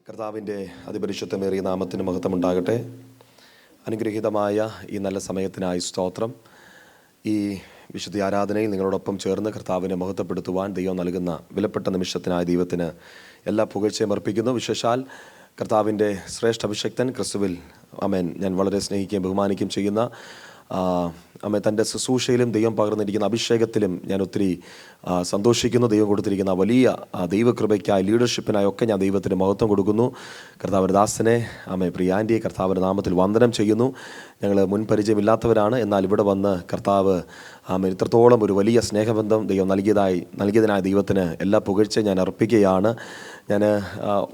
കർത്താവിൻ്റെ അതിപരിശുദ്ധമേറിയ നാമത്തിന് മഹത്വമുണ്ടാകട്ടെ. അനുഗ്രഹീതമായ ഈ നല്ല സമയത്തിനായി സ്തോത്രം. ഈ വിശുദ്ധ ആരാധനയിൽ നിങ്ങളോടൊപ്പം ചേർന്ന് കർത്താവിനെ മഹത്വപ്പെടുത്തുവാൻ ദൈവം നൽകുന്ന വിലപ്പെട്ട നിമിഷത്തിനായി ദൈവത്തിന് എല്ലാ പുകഴ്ചയും അർപ്പിക്കുന്നു. വിശേഷാൽ കർത്താവിൻ്റെ ശ്രേഷ്ഠ അഭിഷക്തൻ ക്രിസ്തുവിൽ ആമേൻ ഞാൻ വളരെ സ്നേഹിക്കുകയും ബഹുമാനിക്കുകയും ചെയ്യുന്ന ആമേൻ തൻ്റെ ശുശ്രൂഷയിലും ദൈവം പകർന്നിരിക്കുന്ന അഭിഷേകത്തിലും ഞാൻ ഒത്തിരി സന്തോഷിക്കുന്നു. ദൈവം കൊടുത്തിരിക്കുന്ന വലിയ ദൈവകൃപയ്ക്കായി ലീഡർഷിപ്പിനായി ഒക്കെ ഞാൻ ദൈവത്തിന് മഹത്വം കൊടുക്കുന്നു. കർത്താവിൻ്റെ ദാസനെ ആമേൻ പ്രിയാൻ്റിയെ കർത്താവിൻ്റെ നാമത്തിൽ വന്ദനം ചെയ്യുന്നു. ഞങ്ങൾ മുൻ പരിചയമില്ലാത്തവരാണ്, എന്നാൽ ഇവിടെ വന്ന് കർത്താവ് ആമേൻ ഇത്രത്തോളം ഒരു വലിയ സ്നേഹബന്ധം ദൈവം നൽകിയതിനായി ദൈവത്തിന് എല്ലാ പുകഴ്ചയും ഞാൻ അർപ്പിക്കുകയാണ്.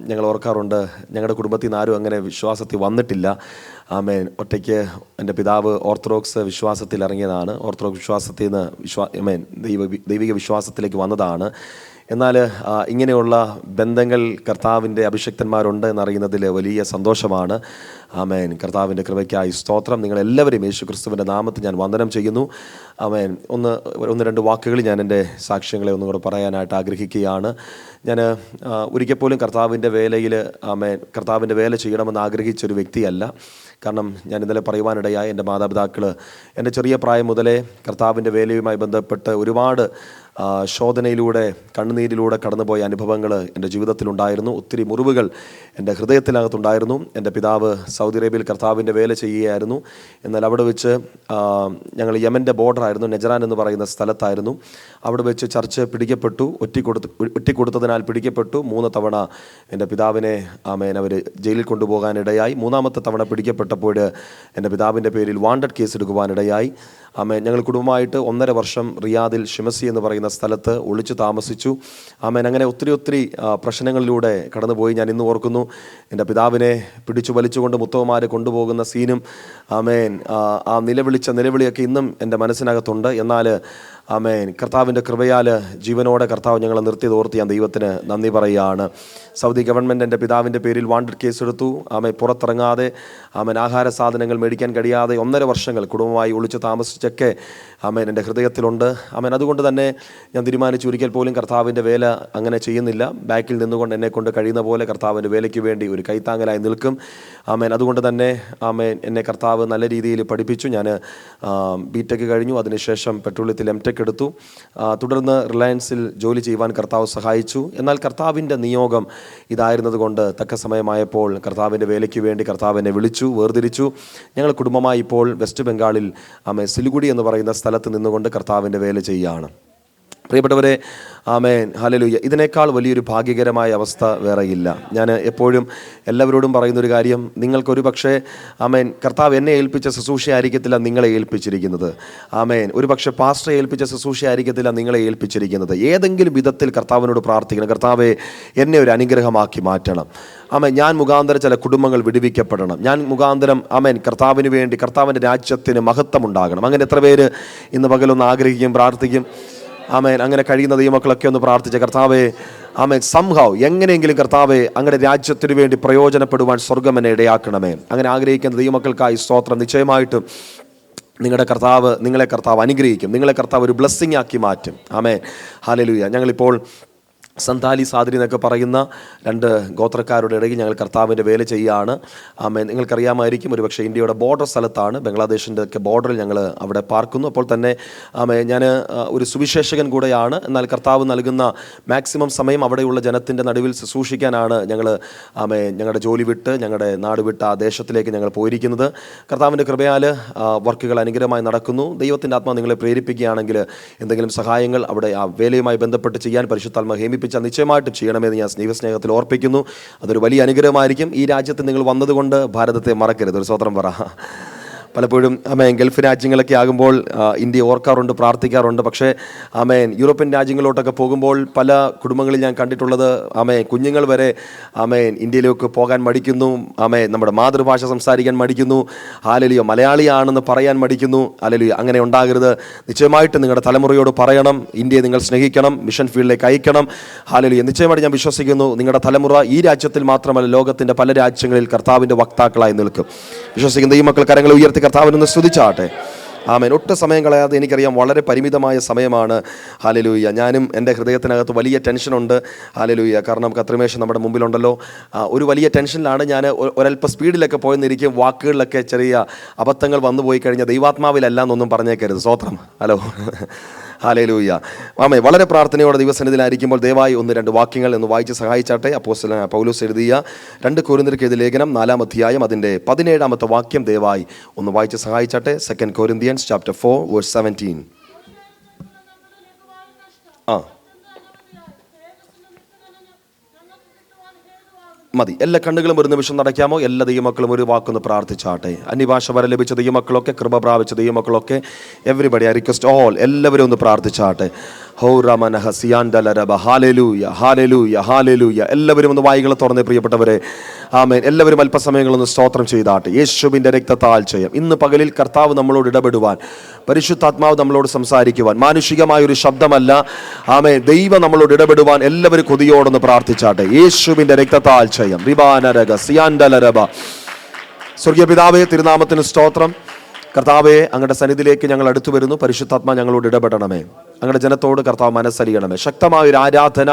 ഞങ്ങൾ ഓർക്കാറുണ്ട്, ഞങ്ങളുടെ കുടുംബത്തിൽ നിന്ന് ആരും അങ്ങനെ വിശ്വാസത്തിൽ വന്നിട്ടില്ല. ആമേൻ ഒറ്റയ്ക്ക് എൻ്റെ പിതാവ് ഓർത്തഡോക്സ് വിശ്വാസത്തിൽ ഇറങ്ങിയതാണ്. ഓർത്തഡോക്സ് വിശ്വാസത്തിൽ നിന്ന് ദൈവിക വിശ്വാസത്തിലേക്ക് വന്നതാണ്. എന്നാൽ ഇങ്ങനെയുള്ള ബന്ധങ്ങൾ കർത്താവിൻ്റെ അഭിഷക്തന്മാരുണ്ട് എന്നറിയുന്നതിൽ വലിയ സന്തോഷമാണ്. ആമേൻ കർത്താവിൻ്റെ കൃപയ്ക്കായി സ്തോത്രം. നിങ്ങളെല്ലാവരെയും യേശു ക്രിസ്തുവിൻ്റെ നാമത്തിൽ ഞാൻ വന്ദനം ചെയ്യുന്നു. ആമേൻ ഒന്ന് രണ്ട് വാക്കുകൾ ഞാൻ എൻ്റെ സാക്ഷ്യങ്ങളെ ഒന്നും കൂടെ പറയാനായിട്ട് ആഗ്രഹിക്കുകയാണ്. ഞാൻ ഒരിക്കൽ പോലും കർത്താവിൻ്റെ വേല ചെയ്യണമെന്ന് ആഗ്രഹിച്ചൊരു വ്യക്തിയല്ല. കാരണം ഞാൻ ഇന്നലെ പറയുവാനിടയായി എൻ്റെ മാതാപിതാക്കൾ എൻ്റെ ചെറിയ പ്രായം മുതലേ കർത്താവിൻ്റെ വേലയുമായി ബന്ധപ്പെട്ട് ഒരുപാട് ശോധനയിലൂടെ കണ്ണുനീരിലൂടെ കടന്നുപോയ അനുഭവങ്ങൾ എൻ്റെ ജീവിതത്തിലുണ്ടായിരുന്നു. ഒത്തിരി മുറിവുകൾ എൻ്റെ ഹൃദയത്തിനകത്തുണ്ടായിരുന്നു. എൻ്റെ പിതാവ് സൗദി അറേബ്യയിൽ കർത്താവിൻ്റെ വേല ചെയ്യുകയായിരുന്നു. എന്നാൽ അവിടെ വെച്ച് ഞങ്ങൾ യമൻ്റെ ബോർഡറായിരുന്നു, നെജറാൻ എന്ന് പറയുന്ന സ്ഥലത്തായിരുന്നു. അവിടെ വെച്ച് ചർച്ച് പിടിക്കപ്പെട്ടു. ഒറ്റിക്കൊടുത്തതിനാൽ പിടിക്കപ്പെട്ടു. 3 തവണ എൻ്റെ പിതാവിനെ ആമേൻ അവർ ജയിലിൽ കൊണ്ടുപോകാനിടയായി. 3-ാമത്തെ തവണ പിടിക്കപ്പെട്ടപ്പോൾ എൻ്റെ പിതാവിൻ്റെ പേരിൽ വാണ്ടഡ് കേസ് എടുക്കുവാനിടയായി. ആമേൻ ഞങ്ങൾ കുടുംബമായിട്ട് 1.5 വർഷം റിയാദിൽ ഷിമസി എന്ന് പറയുന്ന സ്ഥലത്ത് ഒളിച്ചു താമസിച്ചു. ആമേൻ അങ്ങനെ ഒത്തിരി പ്രശ്നങ്ങളിലൂടെ കടന്നുപോയി. ഞാൻ ഇന്ന് ഓർക്കുന്നു, എൻ്റെ പിതാവിനെ പിടിച്ചു വലിച്ചുകൊണ്ട് മുത്തവന്മാരെ കൊണ്ടുപോകുന്ന സീനും ആമേൻ ആ നിലവിളിയൊക്കെ ഇന്നും എൻ്റെ മനസ്സിനകത്തുണ്ട്. എന്നാൽ ആമേൻ കർത്താവിൻ്റെ കൃപയാൽ ജീവനോടെ കർത്താവ് ഞങ്ങളെ നിർത്തിയത് ഓർത്ത് ഞാൻ ദൈവത്തിന് നന്ദി പറയുകയാണ്. സൗദി ഗവൺമെൻറ് എൻ്റെ പിതാവിൻ്റെ പേരിൽ വാണ്ടഡ് കേസ് എടുത്തു. ആമേൻ പുറത്തിറങ്ങാതെ ആമേൻ ആഹാര സാധനങ്ങൾ മേടിക്കാൻ കഴിയാതെ 1.5 വർഷങ്ങൾ കുടുംബമായി ഒളിച്ചു താമസിച്ചൊക്കെ ആമേൻ എൻ്റെ ഹൃദയത്തിലുണ്ട്. ആമേൻ അതുകൊണ്ട് തന്നെ ഞാൻ തീരുമാനിച്ചു, ഒരിക്കൽ പോലും കർത്താവിൻ്റെ വേല അങ്ങനെ ചെയ്യുന്നില്ല. ബാക്കിൽ നിന്നുകൊണ്ട് എന്നെക്കൊണ്ട് കഴിയുന്ന പോലെ കർത്താവിൻ്റെ വേലയ്ക്ക് വേണ്ടി ഒരു കൈത്താങ്ങലായി നിൽക്കും. ആമേൻ അതുകൊണ്ട് തന്നെ ആമേൻ എന്നെ കർത്താവ് നല്ല രീതിയിൽ പഠിപ്പിച്ചു. ഞാൻ ബിടെക് കഴിഞ്ഞു. അതിനുശേഷം പെട്രോളിയത്തിൽ എംടെക് എടുത്തു. തുടർന്ന് റിലയൻസിൽ ജോലി ചെയ്യുവാൻ കർത്താവ് സഹായിച്ചു. എന്നാൽ കർത്താവിൻ്റെ നിയോഗം ഇതായിരുന്നത് കൊണ്ട് തക്ക സമയമായപ്പോൾ കർത്താവിൻ്റെ വേലയ്ക്ക് വേണ്ടി കർത്താവ് എന്നെ വിളിച്ചു, വേർതിരിച്ചു. ഞങ്ങൾ കുടുംബമായി ഇപ്പോൾ വെസ്റ്റ് ബംഗാളിൽ സിലിഗുഡി എന്ന് പറയുന്ന സ്ഥലത്ത് നിന്നുകൊണ്ട് കർത്താവിൻ്റെ വേല ചെയ്യുകയാണ്. പ്രിയപ്പെട്ടവരെ, ആമേൻ ഹല്ലേലൂയ. ഇതിനേക്കാൾ വലിയൊരു ഭാഗ്യകരമായ അവസ്ഥ വേറെയില്ല. ഞാൻ എപ്പോഴും എല്ലാവരോടും പറയുന്നൊരു കാര്യം, നിങ്ങൾക്കൊരു പക്ഷേ ആമേൻ കർത്താവ് എന്നെ ഏൽപ്പിച്ച ശുശ്രൂഷ ആയിരിക്കത്തില്ല നിങ്ങളെ ഏൽപ്പിച്ചിരിക്കുന്നത്. ആമേൻ ഒരു പക്ഷേ പാസ്റ്ററെ ഏൽപ്പിച്ച ശുശ്രൂഷ ആയിരിക്കത്തില്ല നിങ്ങളെ ഏൽപ്പിച്ചിരിക്കുന്നത്. ഏതെങ്കിലും വിധത്തിൽ കർത്താവിനോട് പ്രാർത്ഥിക്കണം, കർത്താവെ എന്നെ ഒരു അനുഗ്രഹമാക്കി മാറ്റണം. ആമേൻ ഞാൻ മുഖാന്തരം ചില കുടുംബങ്ങൾ വിടുവിക്കപ്പെടണം. ഞാൻ മുഖാന്തരം ആമേൻ കർത്താവിന് വേണ്ടി കർത്താവിൻ്റെ രാജ്യത്തിന് മഹത്വം ഉണ്ടാകണം. അങ്ങനെ എത്ര പേര് ഇന്ന് പകലൊന്ന് ആഗ്രഹിക്കും, പ്രാർത്ഥിക്കും? ആമേൻ അങ്ങനെ കഴിയുന്ന ദൈവമക്കളൊക്കെ ഒന്ന് പ്രാർത്ഥിച്ച, കർത്താവെ ആമേൻ സംഭവം എങ്ങനെയെങ്കിലും കർത്താവെ അങ്ങയുടെ രാജ്യത്തിന് വേണ്ടി പ്രയോജനപ്പെടുവാൻ സ്വർഗ്ഗം എന്നെ ഇടയാക്കണമേ. അങ്ങനെ ആഗ്രഹിക്കുന്ന ദൈവമക്കൾക്കായി സ്തോത്രം. നിശ്ചയമായിട്ടും നിങ്ങളെ കർത്താവ് അനുഗ്രഹിക്കും. നിങ്ങളെ കർത്താവ് ഒരു ബ്ലെസ്സിങ് ആക്കി മാറ്റും. Amen hallelujah. ഞങ്ങളിപ്പോൾ സന്താലി സാദരി എന്നൊക്കെ പറയുന്ന 2 ഗോത്രക്കാരുടെ ഇടയിൽ ഞങ്ങൾ കർത്താവിൻ്റെ വേല ചെയ്യുകയാണ്. ആമേൻ നിങ്ങൾക്കറിയാമായിരിക്കും, ഒരു പക്ഷേ ഇന്ത്യയുടെ ബോർഡർ സ്ഥലത്താണ്, ബംഗ്ലാദേശിൻ്റെ ഒക്കെ ബോർഡറിൽ ഞങ്ങൾ അവിടെ പാർക്കുന്നു. അപ്പോൾ തന്നെ ആമേൻ ഞാൻ ഒരു സുവിശേഷകൻ കൂടെയാണ്. എന്നാൽ കർത്താവ് നൽകുന്ന മാക്സിമം സമയം അവിടെയുള്ള ജനത്തിൻ്റെ നടുവിൽ ശുശ്രൂഷിക്കാനാണ് ഞങ്ങൾ ആമേൻ ഞങ്ങളുടെ ജോലി വിട്ട് ഞങ്ങളുടെ നാട് വിട്ട് ആ ദേശത്തിലേക്ക് ഞങ്ങൾ പോയിരിക്കുന്നത്. കർത്താവിൻ്റെ കൃപയാൽ വർക്കുകൾ അനുഗ്രഹമായി നടക്കുന്നു. ദൈവത്തിൻ്റെ ആത്മാവ് നിങ്ങളെ പ്രേരിപ്പിക്കുകയാണെങ്കിൽ എന്തെങ്കിലും സഹായങ്ങൾ അവിടെ ആ വേലയുമായി ബന്ധപ്പെട്ട് ചെയ്യാൻ പരിശുദ്ധാത്മാവ് നിശ്ചയമായിട്ടും ചെയ്യണമെന്ന് ഞാൻ സ്നേഹത്തിൽ ഓർപ്പിക്കുന്നു. അതൊരു വലിയ അനുഗ്രഹമായിരിക്കും. ഈ രാജ്യത്ത് നിങ്ങൾ വന്നതുകൊണ്ട് ഭാരതത്തെ മറക്കരുത്. ഒരു സ്വതന്ത്രം പറ. പലപ്പോഴും ആമേൻ ഗൾഫ് രാജ്യങ്ങളൊക്കെ ആകുമ്പോൾ ഇന്ത്യ ഓർക്കാറുണ്ട്, പ്രാർത്ഥിക്കാറുണ്ട്. പക്ഷേ ആമേൻ യൂറോപ്യൻ രാജ്യങ്ങളിലോട്ടൊക്കെ പോകുമ്പോൾ പല കുടുംബങ്ങളിൽ ഞാൻ കണ്ടിട്ടുള്ളത്, ആമേൻ കുഞ്ഞുങ്ങൾ വരെ ആമേൻ ഇന്ത്യയിലേക്ക് പോകാൻ മടിക്കുന്നു. ആമേൻ നമ്മുടെ മാതൃഭാഷ സംസാരിക്കാൻ മടിക്കുന്നു. ഹല്ലേലൂയ. മലയാളിയാണെന്ന് പറയാൻ മടിക്കുന്നു. ഹല്ലേലൂയ. അങ്ങനെ ഉണ്ടാകരുത്. നിശ്ചയമായിട്ട് നിങ്ങളുടെ തലമുറയോട് പറയണം, ഇന്ത്യയെ നിങ്ങൾ സ്നേഹിക്കണം, മിഷൻ ഫീൽഡിലേക്ക് അയക്കണം. ഹല്ലേലൂയ. നിശ്ചയമായിട്ട് ഞാൻ വിശ്വസിക്കുന്നു, നിങ്ങളുടെ തലമുറ ഈ രാജ്യത്തിൽ മാത്രമല്ല ലോകത്തിൻ്റെ പല രാജ്യങ്ങളിൽ കർത്താവിൻ്റെ വക്താക്കളായി നിൽക്കും. വിശ്വസിക്കുന്ന ഈ മക്കൾ കരങ്ങൾ ഉയർത്തി കർത്താവിനൊന്ന് സ്തുതിച്ചാട്ടെ. ആമേൻ. ഒട്ടും സമയം കളയാതെ, എനിക്കറിയാം വളരെ പരിമിതമായ സമയമാണ്. ഹല്ലേലൂയ. ഞാനും എൻ്റെ ഹൃദയത്തിനകത്ത് വലിയ ടെൻഷനുണ്ട്. ഹല്ലേലൂയ. കാരണം കത്രിമേശൻ നമ്മുടെ മുമ്പിലുണ്ടല്ലോ. ഒരു വലിയ ടെൻഷനിലാണ് ഞാൻ. ഒരല്പ സ്പീഡിലൊക്കെ പോയെന്നിരിക്കും. വാക്കുകളിലൊക്കെ ചെറിയ അബദ്ധങ്ങൾ വന്നു പോയി കഴിഞ്ഞാൽ ദൈവാത്മാവിലല്ല എന്നൊന്നും പറഞ്ഞേക്കരുത്. സ്തോത്രം. ഹലോ. ഹല്ലേലൂയ. ആമേൻ. വളരെ പ്രാർത്ഥനയോടെ ദൈവസന്നിധിയിലായിരിക്കുമ്പോൾ ദയവായി 1-2 വാക്യങ്ങൾ എന്ന് വായിച്ച് സഹായിച്ചാട്ടെ. അപ്പോസ്തലനായ പൗലോസ് എഴുതിയ 2 കൊരിന്ത്യർക്ക് എഴുതിയ ലേഖനം 4-ാം അധ്യായം അതിൻ്റെ 17-ാമത്തെ വാക്യം ദയവായി ഒന്ന് വായിച്ച് സഹായിച്ചാട്ടെ. 2 Corinthians chapter 4 verse 17. മതി. എല്ലാ കണ്ണുകളും ഒരു നിമിഷം നടക്കാമോ? എല്ലാ ദൈവമക്കളും ഒരു വാക്കൊന്ന് പ്രാർത്ഥിച്ചാട്ടെ. അന്യഭാഷ വരെ ലഭിച്ച ദൈവമക്കളൊക്കെ, കൃപ പ്രാപിച്ച ദൈവമക്കളൊക്കെ, എവരിബഡി ഐ റിക്വസ്റ്റ് ഓൾ, എല്ലാവരും ഒന്ന് പ്രാർത്ഥിച്ചാട്ടെ. Hallelujah, hallelujah, hallelujah. എല്ലാവരും ഒന്ന് വായികളെ തുറന്നേ പ്രിയപ്പെട്ടവരെ. ആമേൻ. എല്ലാവരും അല്പസമയങ്ങളൊന്ന് സ്തോത്രം ചെയ്താട്ടെ. യേശുവിൻ്റെ രക്തത്താൽ ചെയ്യാം. ഇന്ന് പകലിൽ കർത്താവ് നമ്മളോട് ഇടപെടുവാൻ, പരിശുദ്ധാത്മാവ് നമ്മളോട് സംസാരിക്കുവാൻ, മാനുഷികമായൊരു ശബ്ദമല്ല, ആമേൻ, ദൈവം നമ്മളോട് ഇടപെടുവാൻ എല്ലാവരും കൊതിയോടൊന്ന് പ്രാർത്ഥിച്ചാട്ടെ. യേശുവിൻ്റെ രക്തത്താൽ ചെയ്യാം. സ്വർഗീയ പിതാവേ, തിരുനാമത്തിന് സ്തോത്രം. കർത്താവെ, അങ്ങയുടെ സന്നിധിയിലേക്ക് ഞങ്ങൾ അടുത്തു വരുന്നു. പരിശുദ്ധാത്മാ ഞങ്ങളോട് ഇടപെടണമേ. അങ്ങയുടെ ജനത്തോട് കർത്താവ് മനസ്സറിയണമേ. ശക്തമായൊരു ആരാധന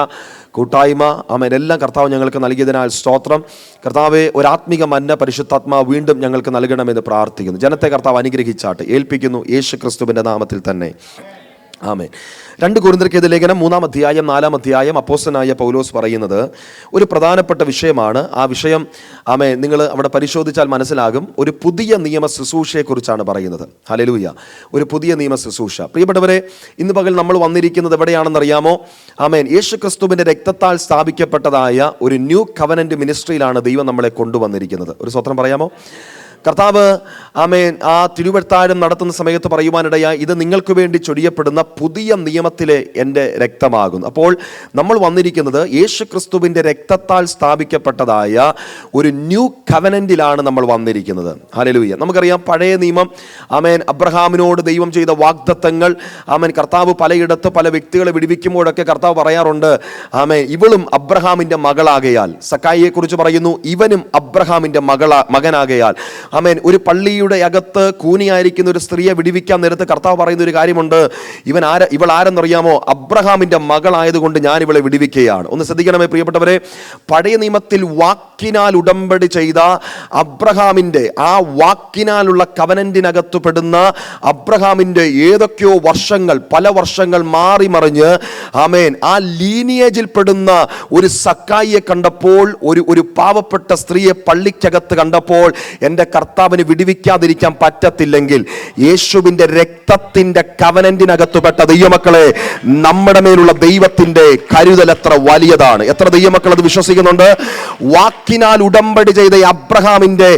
കൂട്ടായ്മ ആമേൻ എല്ലാം കർത്താവ് ഞങ്ങൾക്ക് നൽകിയതിനാൽ സ്തോത്രം. കർത്താവെ, ഒരാത്മിക മന്ന പരിശുദ്ധാത്മാ വീണ്ടും ഞങ്ങൾക്ക് നൽകണമെന്ന് പ്രാർത്ഥിക്കുന്നു. ജനത്തെ കർത്താവ് അനുഗ്രഹിച്ചാട്ട് ഏൽപ്പിക്കുന്നു, യേശു ക്രിസ്തുവിൻ്റെ നാമത്തിൽ തന്നെ. ആമേൻ. 2 കൊരിന്ത്യർക്ക് എഴുതിയ ലേഖനം 3-ാം അധ്യായം 4-ാം അധ്യായം അപ്പോസ്തലനായ പൗലോസ് പറയുന്നത് ഒരു പ്രധാനപ്പെട്ട വിഷയമാണ്. ആ വിഷയം ആമേൻ നിങ്ങൾ അവിടെ പരിശോധിച്ചാൽ മനസ്സിലാകും. ഒരു പുതിയ നിയമ ശുശ്രൂഷയെക്കുറിച്ചാണ് പറയുന്നത്. ഹല്ലേലൂയ. ഒരു പുതിയ നിയമ ശുശ്രൂഷ. പ്രിയപ്പെട്ടവരെ, ഇന്ന് പകൽ നമ്മൾ വന്നിരിക്കുന്നത് എവിടെയാണെന്നറിയാമോ? ആമേൻ. യേശു ക്രിസ്തുവിൻ്റെ രക്തത്താൽ സ്ഥാപിക്കപ്പെട്ടതായ ഒരു ന്യൂ കവനന്റ് മിനിസ്ട്രിയിലാണ് ദൈവം നമ്മളെ കൊണ്ടുവന്നിരിക്കുന്നത്. ഒരു സ്വത്രം പറയാമോ? കർത്താവ് ആമേൻ ആ തിരുവെഴുത്താഴം നടത്തുന്ന സമയത്ത് പറയുവാനിടയായി, ഇത് നിങ്ങൾക്ക് വേണ്ടി ചൊരിയപ്പെടുന്ന പുതിയ നിയമത്തിലെ എൻ്റെ രക്തമാകുന്നു. അപ്പോൾ നമ്മൾ വന്നിരിക്കുന്നത് യേശു ക്രിസ്തുവിൻ്റെ രക്തത്താൽ സ്ഥാപിക്കപ്പെട്ടതായ ഒരു ന്യൂ കവനന്റിലാണ് നമ്മൾ വന്നിരിക്കുന്നത്. ഹല്ലേലൂയ. നമുക്കറിയാം പഴയ നിയമം ആമേൻ അബ്രഹാമിനോട് ദൈവം ചെയ്ത വാഗ്ദത്തങ്ങൾ. ആമേൻ കർത്താവ് പലയിടത്ത് പല വ്യക്തികളെ വിടുവിക്കുമ്പോഴൊക്കെ കർത്താവ് പറയാറുണ്ട്, ആമേൻ ഇവളും അബ്രഹാമിൻ്റെ മകളാകയാൽ. സക്കായിയെ കുറിച്ച് പറയുന്നു, ഇവനും അബ്രഹാമിൻ്റെ മകനാകയാൽ. ആമേൻ. ഒരു പള്ളിയുടെ അകത്ത് കൂനിയായിരിക്കുന്ന ഒരു സ്ത്രീയെ വിടുവിക്കാൻ നേരത്ത് കർത്താവ് പറയുന്ന ഒരു കാര്യമുണ്ട്, ഇവൾ ആരെന്നറിയാമോ? അബ്രഹാമിൻ്റെ മകളായതുകൊണ്ട് ഞാൻ ഇവളെ വിടുവിക്കുകയാണ്. ഒന്ന് ശ്രദ്ധിക്കണമേ പ്രിയപ്പെട്ടവരെ. പഴയ നിയമത്തിൽ വാക്കിനാൽ ഉടമ്പടി ചെയ്ത അബ്രഹാമിൻ്റെ ആ വാക്കിനാലുള്ള കവനന്റിനകത്ത് പെടുന്ന അബ്രഹാമിൻ്റെ ഏതൊക്കെയോ വർഷങ്ങൾ, പല വർഷങ്ങൾ മാറി മറിഞ്ഞ് ആമേൻ ആ ലീനിയേജിൽ പെടുന്ന ഒരു സക്കായിയെ കണ്ടപ്പോൾ, ഒരു പാവപ്പെട്ട സ്ത്രീയെ പള്ളിക്കകത്ത് കണ്ടപ്പോൾ, എൻ്റെ കർത്താവിന് വിടുവിക്കാതിരിക്കാൻ പറ്റത്തില്ലെങ്കിൽ യേശുവിൻ്റെ രക്തത്തിൻ്റെ കവനന്റിനകത്തുപെട്ട ദൈവമക്കളെ, നമ്മുടെ മേലുള്ള ദൈവത്തിൻ്റെ കരുതൽ എത്ര വലിയതാണ്. എത്ര ദൈവമക്കൾ അത് വിശ്വസിക്കുന്നുണ്ട്? വാക്കിനാൽ ഉടമ്പടി ചെയ്ത അബ്രഹാമിൻ്റെ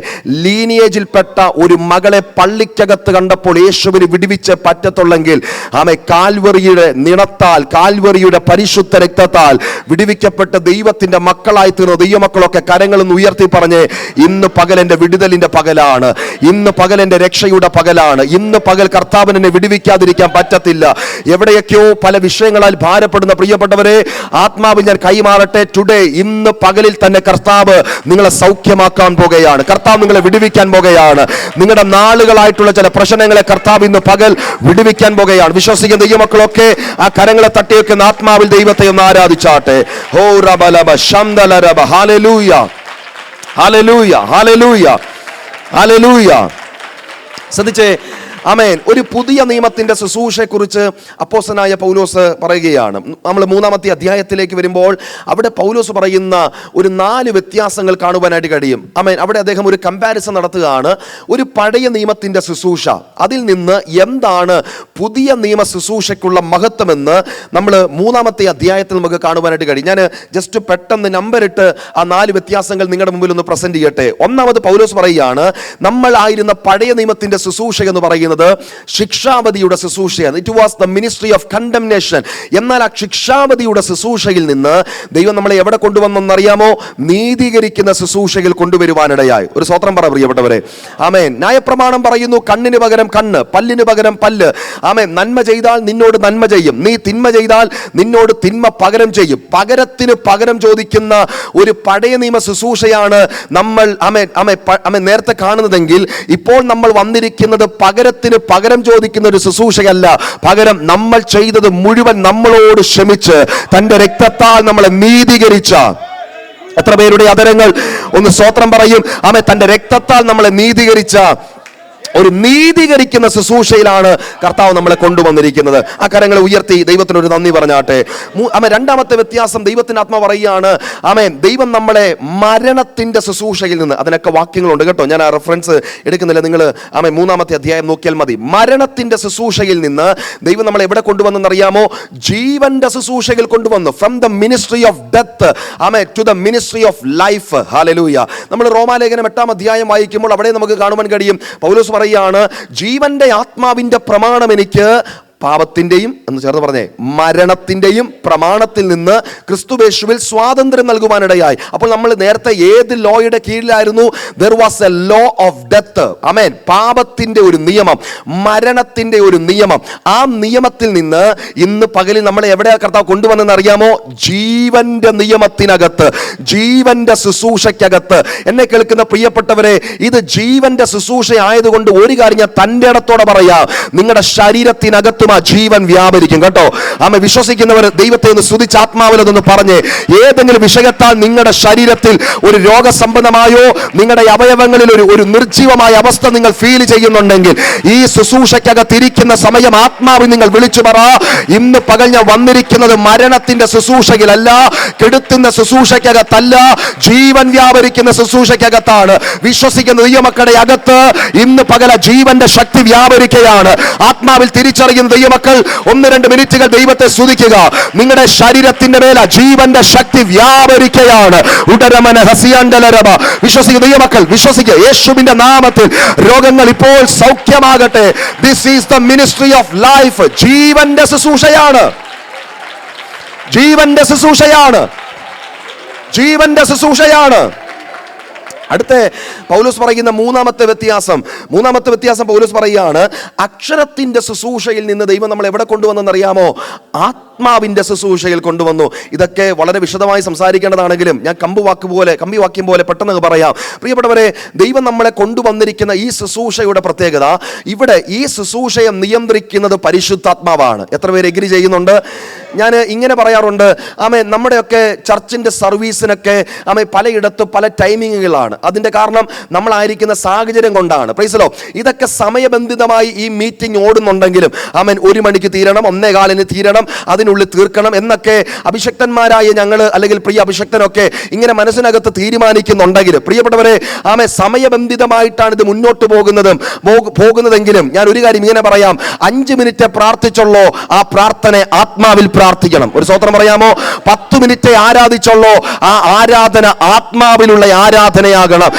ലീനിയേജിൽപ്പെട്ട ഒരു മകളെ പള്ളിക്കകത്ത് കണ്ടപ്പോൾ യേശുവിന് വിടുവിച്ച് പറ്റത്തുള്ളെങ്കിൽ ആമേ കാൽവറിയുടെ നിണത്താൽ, കാൽവറിയുടെ പരിശുദ്ധ രക്തത്താൽ വിടുവിക്കപ്പെട്ട ദൈവത്തിൻ്റെ മക്കളായി തീർന്ന ദൈവമക്കളൊക്കെ കരങ്ങളൊന്ന് ഉയർത്തി പറഞ്ഞ്, ഇന്ന് പകൽ എൻ്റെ വിടുതലിൻ്റെ പകലാണ്, ഇന്ന് പകൽ എൻ്റെ രക്ഷയുടെ പകലാണ്, ഇന്ന് പകൽ കർത്താവിന് എന്നെ വിടുവിക്കാതിരിക്കാൻ പറ്റത്തില്ല. എവിടെയൊക്കെയോ പല വിഷയങ്ങളാൽ ഭാരപ്പെടുന്ന പ്രിയപ്പെട്ടവരെ, ആത്മാവിൽ ഞാൻ കൈമാറട്ടെ. ടുഡേ, ഇന്ന് പകലിൽ തന്നെ കർത്താവ് നിങ്ങളെ സൗഖ്യമാക്കാൻ പോകുകയാണ്. കർത്താവ് നിങ്ങളെ വിടുവിക്കാൻ പോകുകയാണ്. നിങ്ങളുടെ നാളുകളായിട്ടുള്ള ചില പ്രശ്നങ്ങളെ കർത്താവ് ഇന്ന് പകൽ വിടുവിക്കാൻ പോകുകയാണ്. വിശ്വസിക്കുന്ന ദൈവമക്കളൊക്കെ ആ കരങ്ങളെ തട്ടിയൊക്കെ ആത്മാവിൽ ദൈവത്തെ ഒന്ന് ആരാധിച്ചാട്ടെ. ഹോ റബലബ ശംദലരബ. ഹല്ലേലൂയ, ഹല്ലേലൂയ, ഹല്ലേലൂയ, ഹല്ലേലൂയ. ശ്രദ്ധിച്ചേ. ആമേൻ. ഒരു പുതിയ നിയമത്തിന്റെ ശുശ്രൂഷയെക്കുറിച്ച് അപ്പോസ്തലനായ പൗലോസ് പറയുകയാണ്. നമ്മൾ 3-ാമത്തെ അധ്യായത്തിലേക്ക് വരുമ്പോൾ അവിടെ പൗലോസ് പറയുന്ന ഒരു 4 വ്യത്യാസങ്ങൾ കാണുവാനായിട്ട് കഴിയും. ആമേൻ. അവിടെ അദ്ദേഹം ഒരു കമ്പാരിസൺ നടത്തുകയാണ്. ഒരു പഴയ നിയമത്തിന്റെ ശുശ്രൂഷ, അതിൽ നിന്ന് എന്താണ് പുതിയ നിയമ ശുശ്രൂഷയ്ക്കുള്ള മഹത്വമെന്ന് നമ്മൾ 3-ാമത്തെ അധ്യായത്തിൽ നമുക്ക് കാണുവാനായിട്ട് കഴിയും. ഞാൻ ജസ്റ്റ് പെട്ടെന്ന് നമ്പറിട്ട് ആ 4 വ്യത്യാസങ്ങൾ നിങ്ങളുടെ മുമ്പിൽ ഒന്ന് പ്രസന്റ് ചെയ്യട്ടെ. ഒന്നാമത് പൗലോസ് പറയുകയാണ്, നമ്മൾ ആയിരുന്ന പഴയ നിയമത്തിന്റെ ശുശ്രൂഷ എന്ന് പറയുന്നത് ശിക്ഷാവധിയുടെ ശുശ്രൂഷയാണ്. It was the ministry of condemnation. എന്നാൽ ആ ശിക്ഷാവധിയുടെ ശുശ്രൂഷയിൽ നിന്ന് ദൈവം നമ്മളെ എവിടെ കൊണ്ടുവന്നെന്നറിയാമോ? നീതീകരിക്കുന്ന ശുശ്രൂഷയിൽ കൊണ്ടുവരുവാനിടയായി. ഒരു സ്വത്രം പറ പ്രിയപ്പെട്ടവരെ. ആമേൻ. ന്യായപ്രമാണം പറയുന്നു, കണ്ണിന് പകരം കണ്ണ്, പല്ലിന് പകരം പല്ല്. ആമേൻ. നന്മ ചെയ്താൽ നിന്നോട് നന്മ ചെയ്യും, നീ തിന്മ ചെയ്താൽ നിന്നോട് തിന്മ പകരം ചെയ്യും. പകരത്തിന് പകരം ചോദിക്കുന്ന ഒരു പഴയ നിയമ ശുശ്രൂഷയാണ് നമ്മൾ നേരത്തെ കാണുന്നതെങ്കിൽ, ഇപ്പോൾ നമ്മൾ വന്നിരിക്കുന്നത് പകരത്തിന് ദൈവത്തിന് പകരം ചോദിക്കുന്ന ഒരു ശുശ്രൂഷയല്ല, പകരം നമ്മൾ ചെയ്തത് മുഴുവൻ നമ്മളോട് ക്ഷമിച്ച് തന്റെ രക്തത്താൽ നമ്മളെ നീതീകരിച്ച എത്ര പേരുടെ അതരങ്ങൾ ഒന്ന് സ്തോത്രം പറയും? ആമേൻ. തന്റെ രക്തത്താൽ നമ്മളെ നീതീകരിച്ച ഒരു നീതീകരിക്കുന്ന ശുശ്രൂഷയിലാണ് കർത്താവ് നമ്മളെ കൊണ്ടുവന്നിരിക്കുന്നത്. ആ കരങ്ങളെ ഉയർത്തി ദൈവത്തിനൊരു നന്ദി പറഞ്ഞാട്ടെ. രണ്ടാമത്തെ വ്യത്യാസം, ദൈവത്തിന്റെ ആത്മാവ് പറയുകയാണ്, ആമേൻ, ദൈവം നമ്മളെ മരണത്തിന്റെ ശുശ്രൂഷയിൽ നിന്ന്, അതിനൊക്കെ വാക്യങ്ങളുണ്ട് കേട്ടോ, ഞാൻ ആ റെഫറൻസ് എടുക്കുന്നില്ല, നിങ്ങൾ ആമേൻ 3-ാമത്തെ അധ്യായം നോക്കിയാൽ മതി. മരണത്തിന്റെ ശുശ്രൂഷയിൽ നിന്ന് ദൈവം നമ്മളെ എവിടെ കൊണ്ടുവന്നെന്നറിയാമോ? ജീവന്റെ ശുശ്രൂഷയിൽ കൊണ്ടുവന്നു. From the ministry of death, amen, to the ministry of life. Hallelujah. നമ്മൾ റോമാലേഖനം 8-ാം അധ്യായം വായിക്കുമ്പോൾ അവിടെ നമുക്ക് കാണുവാൻ കഴിയും, പൗലോസ് പറയാണ്, ജീവന്റെ ആത്മാവിന്റെ പ്രമാണം എനിക്ക് പാപത്തിന്റെയും എന്ന് ചേർന്ന് പറഞ്ഞേ മരണത്തിന്റെയും പ്രമാണത്തിൽ നിന്ന് ക്രിസ്തുയേശുവിൽ സ്വാതന്ത്ര്യം നൽകുവാനിടയായി. അപ്പോൾ നമ്മൾ നേരത്തെ ഏത് ലോയുടെ കീഴിലായിരുന്നു? There was a law of death. ആമേൻ. പാപത്തിന്റെ ഒരു നിയമം, മരണത്തിന്റെ ഒരു നിയമം. ആ നിയമത്തിൽ നിന്ന് ഇന്ന് പകലിൽ നമ്മളെ എവിടെ കർത്താവ് കൊണ്ടുവന്നെന്ന് അറിയാമോ? ജീവന്റെ നിയമത്തിനകത്ത്, ജീവന്റെ ശുശ്രൂഷയ്ക്കകത്ത്. എന്നെ കേൾക്കുന്ന പ്രിയപ്പെട്ടവരെ, ഇത് ജീവന്റെ ശുശ്രൂഷ ആയതുകൊണ്ട് ഒരു കാര്യം ഞാൻ തന്റെ ഇടത്തോടെ പറയാം, നിങ്ങളുടെ ശരീരത്തിനകത്തും ആ ജീവൻ വ്യാപരിക്കും കേട്ടോ. ആമേ. വിശ്വസിക്കുന്നവർ ദൈവത്തെ ഒന്ന് സ്തുതിച്ച് ആത്മാവിൽ അതൊന്ന് പറഞ്ഞേ. ഏതെങ്കിലും വിഷയത്താൽ നിങ്ങളുടെ ശരീരത്തിൽ ഒരു രോഗസംബന്ധമായോ നിങ്ങളുടെ അവയവങ്ങളിൽ ഒരു നിർജീവമായ അവസ്ഥ നിങ്ങൾ ഫീൽ ചെയ്യുന്നുണ്ടെങ്കിൽ ഈ ശുശ്രൂഷയ്ക്കകത്തിരിക്കുന്ന സമയം ആത്മാവിൽ നിങ്ങൾ വിളിച്ചു പറ, ഇന്ന് പകൽ ഞാൻ വന്നിരിക്കുന്നത് മരണത്തിന്റെ ശുശ്രൂഷയിലല്ല, കെടുത്തുന്ന ശുശ്രൂഷയ്ക്കകത്തല്ല, ജീവൻ വ്യാപരിക്കുന്ന ശുശ്രൂഷയ്ക്കകത്താണ്. വിശ്വസിക്കുന്ന ദൈവമക്കളുടെ അകത്ത് ഇന്ന് പകല ജീവന്റെ ശക്തി വ്യാപരിക്കുകയാണ്. ആത്മാവിൽ തിരിച്ചറിയുന്ന ദൈവമക്കൾ 1-2 മിനിറ്റുകൾ ദൈവത്തെ സ്തുതിക്കുക. നിങ്ങളുടെ ശരീരത്തിന്റെ മേല ജീവന്റെ ശക്തി വ്യാപരിക്കുകയാണ്. ഉടരമന ഹസിയാണ്ടലരബ. വിശ്വസിക്കുന്ന ദൈവമക്കൾ വിശ്വസിക്കുക, യേശുവിന്റെ നാമത്തിൽ രോഗങ്ങൾ ഇപ്പോൾ സൗഖ്യമാകട്ടെ. This is the ministry of life. ജീവന്റെ ശുശ്രൂഷയാണ്, ജീവന്റെ ശുശ്രൂഷയാണ്, ജീവന്റെ ശുശ്രൂഷയാണ്. അടുത്ത പൗലോസ് പറയുന്ന മൂന്നാമത്തെ വ്യത്യാസം പൗലോസ് പറയുകയാണ്, അക്ഷരത്തിന്റെ ശുശ്രൂഷയിൽ നിന്ന് ദൈവം നമ്മൾ എവിടെ കൊണ്ടുവന്നെന്നറിയാമോ? ആത്മാവിന്റെ ശുശ്രൂഷയിൽ കൊണ്ടുവന്നു. ഇതൊക്കെ വളരെ വിശദമായി സംസാരിക്കേണ്ടതാണെങ്കിലും ഞാൻ കമ്പി വാക്യം പോലെ പെട്ടെന്ന് പറയാം. പ്രിയപ്പെട്ടവരെ, ദൈവം നമ്മളെ കൊണ്ടുവന്നിരിക്കുന്ന ഈ ശുശ്രൂഷയുടെ പ്രത്യേകത, ഇവിടെ ഈ ശുശ്രൂഷയെ നിയന്ത്രിക്കുന്നത് പരിശുദ്ധാത്മാവാണ്. എത്ര പേര് എഗ്രി ചെയ്യുന്നുണ്ട്? ഞാൻ ഇങ്ങനെ പറയാറുണ്ട്, ആമേ, നമ്മുടെയൊക്കെ ചർച്ചിന്റെ സർവീസിനൊക്കെ ആമേ പലയിടത്തും പല ടൈമിങ്ങുകളാണ്. അതിന്റെ കാരണം നമ്മളായിരിക്കുന്ന സാഹചര്യം കൊണ്ടാണ്. Praise the Lord. ഇതൊക്കെ സമയബന്ധിതമായി ഈ മീറ്റിംഗ് ഓടുന്നുണ്ടെങ്കിലും ആമേൻ 1 മണിക്ക് തീരണം, 1:15 തീരണം, അതിനുള്ളിൽ തീർക്കണം എന്നൊക്കെ അഭിഷക്തന്മാരായ ഞങ്ങൾ അല്ലെങ്കിൽ പ്രിയ അഭിഷക്തനൊക്കെ ഇങ്ങനെ മനസ്സിനകത്ത് തീരുമാനിക്കുന്നുണ്ടെങ്കിലും പ്രിയപ്പെട്ടവരെ, ആമേ, സമയബന്ധിതമായിട്ടാണ് ഇത് മുന്നോട്ട് പോകുന്നതെങ്കിലും ഞാൻ ഒരു കാര്യം ഇങ്ങനെ പറയാം, 5 മിനിറ്റ് പ്രാർത്ഥിച്ചുള്ളോ ആ പ്രാർത്ഥന ആത്മാവിൽ പ്രാർത്ഥിക്കണം. ഒരു സ്തോത്രം പറയാമോ? 10 മിനിറ്റ് ആരാധിച്ചുള്ളോ ആ ആരാധന ആത്മാവിലുള്ള ആരാധനയാകണം.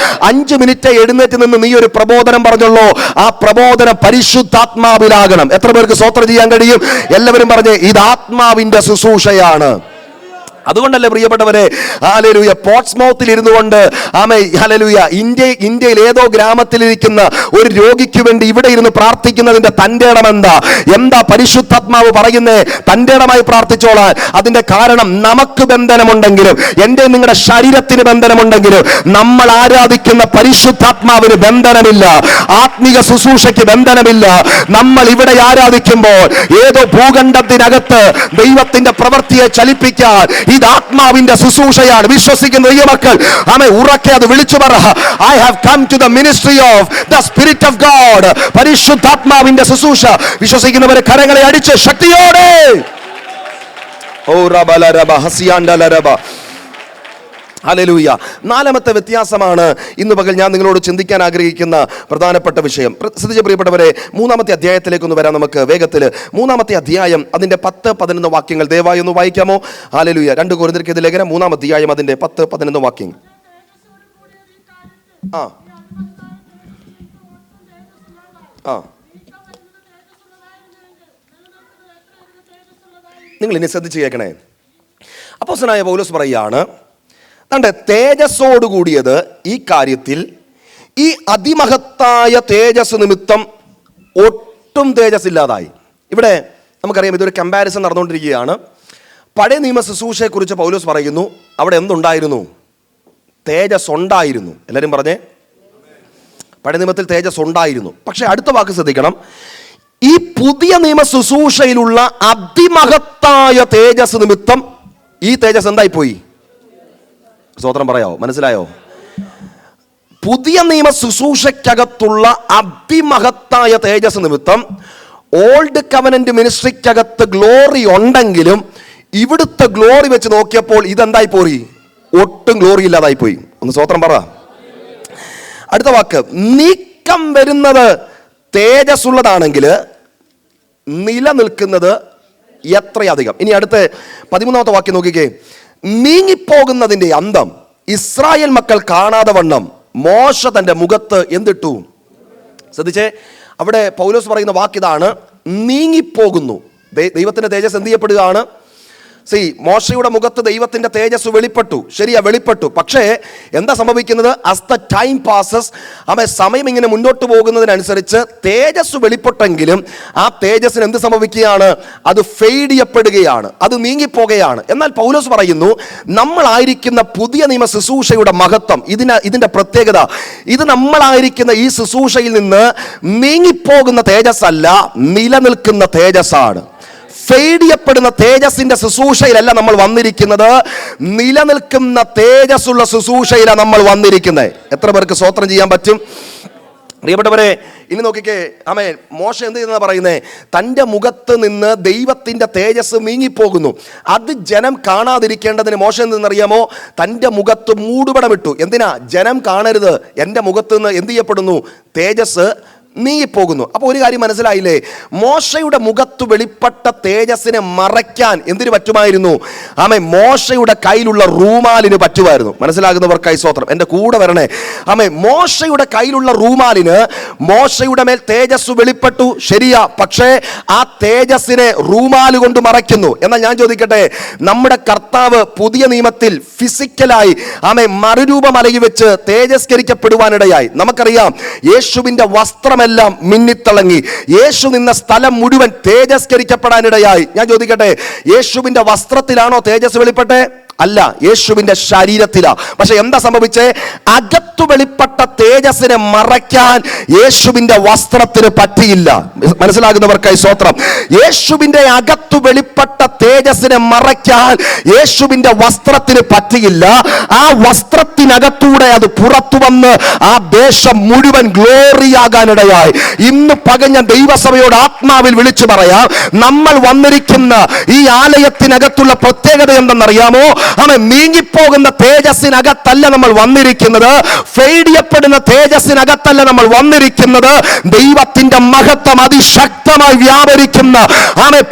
5 മിനിറ്റ് എഴുന്നേറ്റ് നിന്ന് നീ ഒരു പ്രബോധനം പറഞ്ഞുള്ളോ ആ പ്രബോധനം പരിശുദ്ധാത്മാവിലാകണം. എത്ര പേർക്ക് സ്തോത്രം ചെയ്യാൻ കഴിയും? എല്ലാവരും പറഞ്ഞേ, ഇത് ആത്മാവിന്റെ ശുശ്രൂഷയാണ്. അതുകൊണ്ടല്ലേ പ്രിയപ്പെട്ടവരെ, ഹല്ലേലൂയ, പോർട്സ്മൗത്തിൽ ഇരുന്നു കൊണ്ട് ആമേ, ഹല്ലേലൂയ, ഇന്ത്യയിൽ ഏതോ ഗ്രാമത്തിലിരിക്കുന്ന ഒരു രോഗിക്ക് വേണ്ടി ഇവിടെ ഇരുന്ന് പ്രാർത്ഥിക്കുന്നതിന്റെ തന്റെ ഇടം എന്താ പരിശുദ്ധാത്മാവ് പറയുന്നേ? തന്റെ ഇടമായി പ്രാർത്ഥിച്ചോളാൻ. അതിന്റെ കാരണം, നമുക്ക് ബന്ധനമുണ്ടെങ്കിലും, എന്റെ നിങ്ങളുടെ ശരീരത്തിന് ബന്ധനമുണ്ടെങ്കിലും നമ്മൾ ആരാധിക്കുന്ന പരിശുദ്ധാത്മാവിന് ബന്ധനമില്ല, ആത്മീക ശുശ്രൂഷയ്ക്ക് ബന്ധനമില്ല. നമ്മൾ ഇവിടെ ആരാധിക്കുമ്പോൾ ഏതോ ഭൂഖണ്ഡത്തിനകത്ത് ദൈവത്തിന്റെ പ്രവൃത്തിയെ ചലിപ്പിക്കാൻ ഇത് ആത്മാവിന്റെ ശുശ്രൂഷയാണ്. വിശ്വസിക്കുന്ന ദൈവമക്കൾ ആമേ ഉറക്കെ അത് വിളിച്ചു പറ, I have come to the ministry of the Spirit of God. പരിശുദ്ധാത്മാവിന്റെ ശുശ്രൂഷ. വിശ്വസിക്കുന്നവരെ കരങ്ങളെ അടിച്ച് ശക്തിയോടെ ഓ റബല റബ ഹസിയാണ്ടല റബ. ഹല്ലേലൂയ. 4-ാമത്തെ വ്യത്യാസമാണ് ഇന്ന് പകൽ ഞാൻ നിങ്ങളോട് ചിന്തിക്കാൻ ആഗ്രഹിക്കുന്ന പ്രധാനപ്പെട്ട വിഷയം. ശ്രദ്ധിച്ച പ്രിയപ്പെട്ടവരെ, 3-ാമത്തെ അധ്യായത്തിലേക്ക് ഒന്ന് വരാം നമുക്ക് വേഗത്തിൽ. 3-ാമത്തെ അധ്യായം അതിന്റെ 10-11 വാക്യങ്ങൾ ദയവായി ഒന്ന് വായിക്കാമോ? ഹല്ലേലൂയ. 2 കൊരിന്ത്യർക്കെതിരെ ലേഖനം 3-ാം അധ്യായം അതിന്റെ 10-11 വാക്യങ്ങൾ. നിങ്ങൾ ഇനി ശ്രദ്ധിച്ച് കേൾക്കണേ. അപ്പോസ്തലനായ പൗലോസ് പറയുകയാണ്, തേജസ്സോടുകൂടിയത് ഈ കാര്യത്തിൽ ഈ അതിമഹത്തായ തേജസ് നിമിത്തം ഒട്ടും തേജസ് ഇല്ലാതായി. ഇവിടെ നമുക്കറിയാം, ഇതൊരു കമ്പാരിസൺ നടന്നുകൊണ്ടിരിക്കുകയാണ്. പഴയ നിയമ ശുശ്രൂഷയെക്കുറിച്ച് പൗലോസ് പറയുന്നു, അവിടെ എന്തുണ്ടായിരുന്നു? തേജസ് ഉണ്ടായിരുന്നു. എല്ലാവരും പറഞ്ഞേ. പഴയ നിയമത്തിൽ തേജസ് ഉണ്ടായിരുന്നു. പക്ഷെ അടുത്ത വാക്ക് ശ്രദ്ധിക്കണം. ഈ പുതിയ നിയമ ശുശ്രൂഷയിലുള്ള അതിമഹത്തായ തേജസ് നിമിത്തം ഈ തേജസ് എന്തായിപ്പോയി? സ്തോത്രം പറയാവോ? മനസ്സിലായോ? പുതിയ നിയമ ശുശ്രൂഷയ്ക്കകത്തുള്ള അതിമഹത്തായ തേജസ് നിമിത്തം ഓൾഡ് കവനന്റ് മിനിസ്ട്രിക്കകത്ത് ഗ്ലോറി ഉണ്ടെങ്കിലും ഇവിടുത്തെ ഗ്ലോറി വെച്ച് നോക്കിയപ്പോൾ ഇതെന്തായി പോയി? ഒട്ടും ഗ്ലോറി ഇല്ലാതായി പോയി. ഒന്ന് സ്തോത്രം പറ. അടുത്ത വാക്ക്, നീക്കം വരുന്നത് തേജസ് ഉള്ളതാണെങ്കിൽ നിലനിൽക്കുന്നത് എത്രയധികം. ഇനി അടുത്ത 13ാമത്തെ വാക്യം നോക്കിക്കേ. നീങ്ങിപ്പോകുന്നതിന്റെ അന്തം ഇസ്രായേൽ മക്കൾ കാണാതെ വണ്ണം മോശ തന്റെ മുഖത്ത് എന്തിട്ടു? ശ്രദ്ധിച്ചേ, അവിടെ പൗലോസ് പറയുന്ന വാക്കിതാണ്, നീങ്ങിപ്പോകുന്നു. ദൈവത്തിന്റെ തേജസ് എന്ത് ചെയ്യപ്പെടുകയാണ്? മോശയുടെ മുഖത്ത് ദൈവത്തിന്റെ തേജസ് വെളിപ്പെട്ടു. ശരിയാ, വെളിപ്പെട്ടു. പക്ഷേ എന്താ സംഭവിക്കുന്നത്? ആസ് ദ ടൈം പാസസ്, സമയം ഇങ്ങനെ മുന്നോട്ട് പോകുന്നതിനനുസരിച്ച് തേജസ് വെളിപ്പെട്ടെങ്കിലും ആ തേജസ്സിന് എന്ത് സംഭവിക്കുകയാണ്? അത് ഫെയ്ഡ് ചെയ്യപ്പെടുകയാണ്, അത് നീങ്ങിപ്പോകുകയാണ്. എന്നാൽ പൗലോസ് പറയുന്നു, നമ്മളായിരിക്കുന്ന പുതിയ നിയമ ശുശ്രൂഷയുടെ മഹത്വം, ഇതിന്റെ പ്രത്യേകത, ഇത് നമ്മളായിരിക്കുന്ന ഈ ശുശ്രൂഷയിൽ നിന്ന് നീങ്ങിപ്പോകുന്ന തേജസ് അല്ല, നിലനിൽക്കുന്ന തേജസ്സാണ്. ഫെയ്ഡ് ചെയ്യപ്പെടുന്ന തേജസ്സിന്റെ ശുശ്രൂഷയിലല്ല നമ്മൾ വന്നിരിക്കുന്നത്, നിലനിൽക്കുന്ന തേജസ്സുള്ള ശുശ്രൂഷയിലാണ് നമ്മൾ വന്നിരിക്കുന്നത്. എത്ര പേർക്ക് സ്തോത്രം ചെയ്യാൻ പറ്റും? പ്രിയപ്പെട്ടവരെ, ഇനി നോക്കിക്കേ. മോശ എന്ത് ചെയ്യുന്ന പറയുന്നേ? തൻ്റെ മുഖത്ത് നിന്ന് ദൈവത്തിൻ്റെ തേജസ് നീങ്ങിപ്പോകുന്നു. അത് ജനം കാണാതിരിക്കേണ്ടതിന് മോശ എന്തെന്നറിയാമോ? തൻ്റെ മുഖത്ത് മൂടുപടമിട്ടു. എന്തിനാ? ജനം കാണരുത്, എൻ്റെ മുഖത്ത് നിന്ന് എന്ത് ചെയ്യപ്പെടുന്നു? തേജസ് നീങ്ങിപ്പോകുന്നു. അപ്പോൾ ഒരു കാര്യം മനസ്സിലായില്ലേ? മോശയുടെ മുഖത്ത് വെളിപ്പെട്ട തേജസ്സിനെ മറയ്ക്കാൻ എന്തിനു പറ്റുമായിരുന്നു? മോശയുടെ കയ്യിലുള്ള റൂമാലിന് പറ്റുമായിരുന്നു. മനസ്സിലാകുന്നവർക്കായി സ്തോത്രം, എൻ്റെ കൂടെ വരണേ. മോശയുടെ കയ്യിലുള്ള റൂമാലിന് മോശയുടെ മേൽ തേജസ് വെളിപ്പെട്ടു, ശരിയാ. പക്ഷേ ആ തേജസ്സിനെ റൂമാല് കൊണ്ട് മറയ്ക്കുന്നു. എന്നാൽ ഞാൻ ചോദിക്കട്ടെ, നമ്മുടെ കർത്താവ് പുതിയ നിയമത്തിൽ ഫിസിക്കലായി മറുരൂപം അലകി വെച്ച് തേജസ്കരിക്കപ്പെടുവാനിടയായി. നമുക്കറിയാം, യേശുവിൻ്റെ വസ്ത്രം എല്ലാം മിന്നിത്തിളങ്ങി, യേശു നിന്ന സ്ഥലം മുഴുവൻ തേജസ്കരിക്കപ്പെടാനിടയായി. ഞാൻ ചോദിക്കട്ടെ, യേശുവിന്റെ വസ്ത്രത്തിലാണോ തേജസ് വെളിപ്പെട്ടെ? അല്ല, യേശുവിന്റെ ശരീരത്തിലാ. പക്ഷെ എന്താ സംഭവിച്ചേ? അകത്തു വെളിപ്പെട്ട തേജസ്സിനെ മറയ്ക്കാൻ യേശുവിന്റെ വസ്ത്രത്തിന് പറ്റിയില്ല. മനസ്സിലാകുന്നവർക്കായി സ്തോത്രം. യേശുവിന്റെ അകത്തു വെളിപ്പെട്ട തേജസ്സിനെ മറയ്ക്കാൻ യേശുവിന്റെ വസ്ത്രത്തിന് പറ്റിയില്ല. ആ വസ്ത്രത്തിനകത്തൂടെ അത് പുറത്തു വന്ന് ആ ദേശം മുഴുവൻ ഗ്ലോറിയാകാനിടയായി. ഇന്ന് പകഞ്ഞ ദൈവസഭയോട് ആത്മാവിൽ വിളിച്ചു പറയാം, നമ്മൾ വന്നിരിക്കുന്ന ഈ ആലയത്തിനകത്തുള്ള പ്രത്യേകത എന്തെന്നറിയാമോ? നീങ്ങിപ്പോകുന്ന തേജസ്സിനകത്തല്ല നമ്മൾ വന്നിരിക്കുന്നത്, ഫെയ്ഡ് ചെയ്യപ്പെടുന്ന തേജസ്സിനകത്തല്ല നമ്മൾ വന്നിരിക്കുന്നത്. ദൈവത്തിന്റെ മഹത്വം അതിശക്തമായി വ്യാപരിക്കുന്ന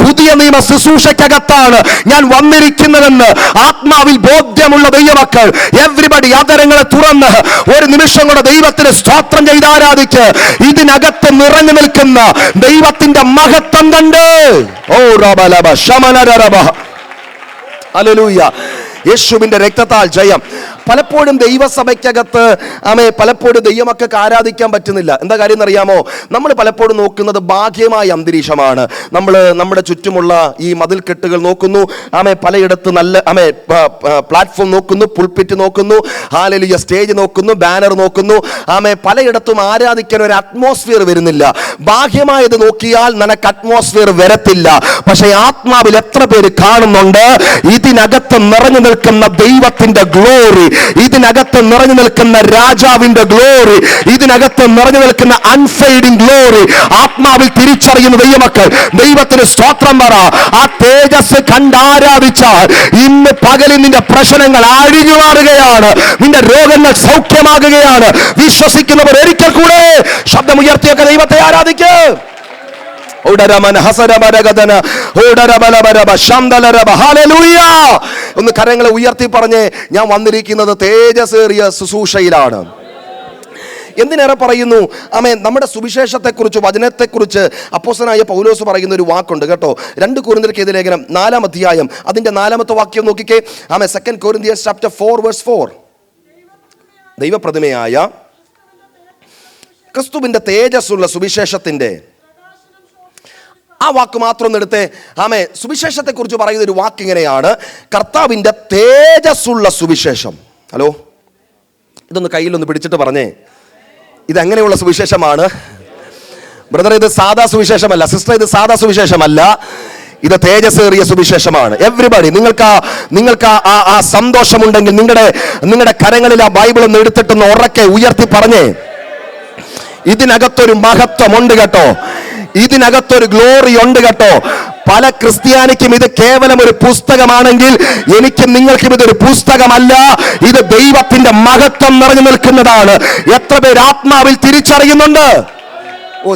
പുതിയ നിയമ ശുശ്രൂഷയ്ക്കകത്താണ് ഞാൻ വന്നിരിക്കുന്നതെന്ന് ആത്മാവിൽ ബോധ്യമുള്ള ദൈവമക്കൾ, എവരിബഡി അതരങ്ങളെ തുറന്ന് ഒരു നിമിഷം കൂടെ ദൈവത്തിന് സ്തോത്രം ചെയ്ത് ആരാധിക്ക്. ഇതിനകത്ത് നിറഞ്ഞു നിൽക്കുന്ന ദൈവത്തിന്റെ മഹത്വം കണ്ട് ഓ റബലബ ശമനരബ. ഹല്ലേലൂയ. യേശുവിന്റെ രക്തത്താൽ ജയം. പലപ്പോഴും ദൈവസഭയ്ക്കകത്ത് പലപ്പോഴും ദൈവമക്കൾക്ക് ആരാധിക്കാൻ പറ്റുന്നില്ല. എന്താ കാര്യം എന്നറിയാമോ? നമ്മൾ പലപ്പോഴും നോക്കുന്നത് ബാഹ്യമായ അന്തരീക്ഷമാണ്. നമ്മൾ നമ്മുടെ ചുറ്റുമുള്ള ഈ മതിൽക്കെട്ടുകൾ നോക്കുന്നു, പലയിടത്ത് നല്ല പ്ലാറ്റ്ഫോം നോക്കുന്നു, പുൾപിറ്റ് നോക്കുന്നു, ഹല്ലേലൂയ സ്റ്റേജ് നോക്കുന്നു, ബാനർ നോക്കുന്നു. പലയിടത്തും ആരാധിക്കാൻ ഒരു അറ്റ്മോസ്ഫിയർ വരുന്നില്ല. ബാഹ്യമായത് നോക്കിയാൽ നിനക്ക് അറ്റ്മോസ്ഫിയർ വരത്തില്ല. പക്ഷെ ആത്മാവിൽ എത്ര പേര് കാണുന്നുണ്ട് ഇതിനകത്ത് നിറഞ്ഞു നിൽക്കുന്ന ദൈവത്തിന്റെ ഗ്ലോറി, ഇതിനകത്ത് നിറഞ്ഞു നിൽക്കുന്ന രാജാവിന്റെ ഗ്ലോറി, ഇതിനകത്ത് നിറഞ്ഞു നിൽക്കുന്ന അൺഫെയ്ഡിങ് ഗ്ലോറി ആത്മാവിൽ തിരിച്ചറിയുന്ന ദൈവമക്കൾ ദൈവത്തിന് സ്തോത്രം പറ. ആ തേജസ് കണ്ടാരാധിച്ചാൽ ഇന്ന് പകലിൽ നിന്റെ പ്രശ്നങ്ങൾ അഴിഞ്ഞു മാറുകയാണ്, നിന്റെ രോഗങ്ങൾ സൗഖ്യമാകുകയാണ്. വിശ്വസിക്കുന്നവർ ഒരിക്കൽ കൂടെ ശബ്ദമുയർത്തിയൊക്കെ ദൈവത്തെ ആരാധിക്കുക. ഒന്ന് കരങ്ങളെ ഉയർത്തി പറഞ്ഞേ, ഞാൻ വന്നിരിക്കുന്നത് തേജസ്സേറിയ ശുശ്രൂഷയിലാണ്. എന്തിനേറെ പറയുന്നു? നമ്മുടെ സുവിശേഷത്തെക്കുറിച്ച്, വചനത്തെക്കുറിച്ച് അപ്പോസ്തലനായ പൗലോസ് പറയുന്ന ഒരു വാക്കുണ്ട് കേട്ടോ. 2 കൊരിന്ത്യർക്കെതിരെ ലേഖനം 4-ാം അധ്യായം അതിന്റെ 4-ാമത്തെ വാക്യം നോക്കിക്കേ. 2 Corinthians chapter 4 verse 4. ദൈവപ്രതിമയായ ക്രിസ്തുവിന്റെ തേജസ്സുള്ള സുവിശേഷത്തിന്റെ ആ വാക്ക് മാത്രം ഒന്ന് എടുത്തേ. സുവിശേഷത്തെക്കുറിച്ച് പറയുന്ന ഒരു വാക്ക് ഇങ്ങനെയാണ്, കർത്താവിൻ്റെ തേജസ്സുള്ള സുവിശേഷം. ഹലോ, ഇതൊന്ന് കയ്യിലൊന്ന് പിടിച്ചിട്ട് പറഞ്ഞേ, ഇതെങ്ങനെയുള്ള സുവിശേഷമാണ് ബ്രദർ? ഇത് സാധാ സുവിശേഷമല്ല. സിസ്റ്റർ, ഇത് സാധാ സുവിശേഷമല്ല. ഇത് തേജസ്സേറിയ സുവിശേഷമാണ്. എവ്രിബഡി, നിങ്ങൾക്ക് ആ സന്തോഷമുണ്ടെങ്കിൽ നിങ്ങളുടെ കരങ്ങളിൽ ആ ബൈബിൾ ഒന്ന് എടുത്തിട്ടൊന്ന് ഉറക്കെ ഉയർത്തി പറഞ്ഞേ, ഇതിനകത്തൊരു മഹത്വമുണ്ട് കേട്ടോ, ഇതിനകത്തൊരു ഗ്ലോറി ഉണ്ട് കേട്ടോ. പല ക്രിസ്ത്യാനിക്കും ഇത് കേവലം ഒരു പുസ്തകമാണെങ്കിൽ എനിക്കും നിങ്ങൾക്കും ഇതൊരു പുസ്തകമല്ല, ഇത് ദൈവത്തിന്റെ മഹത്വം നിറഞ്ഞു നിൽക്കുന്നതാണ്. എത്ര പേര് ആത്മാവിൽ തിരിച്ചറിയുന്നുണ്ട്?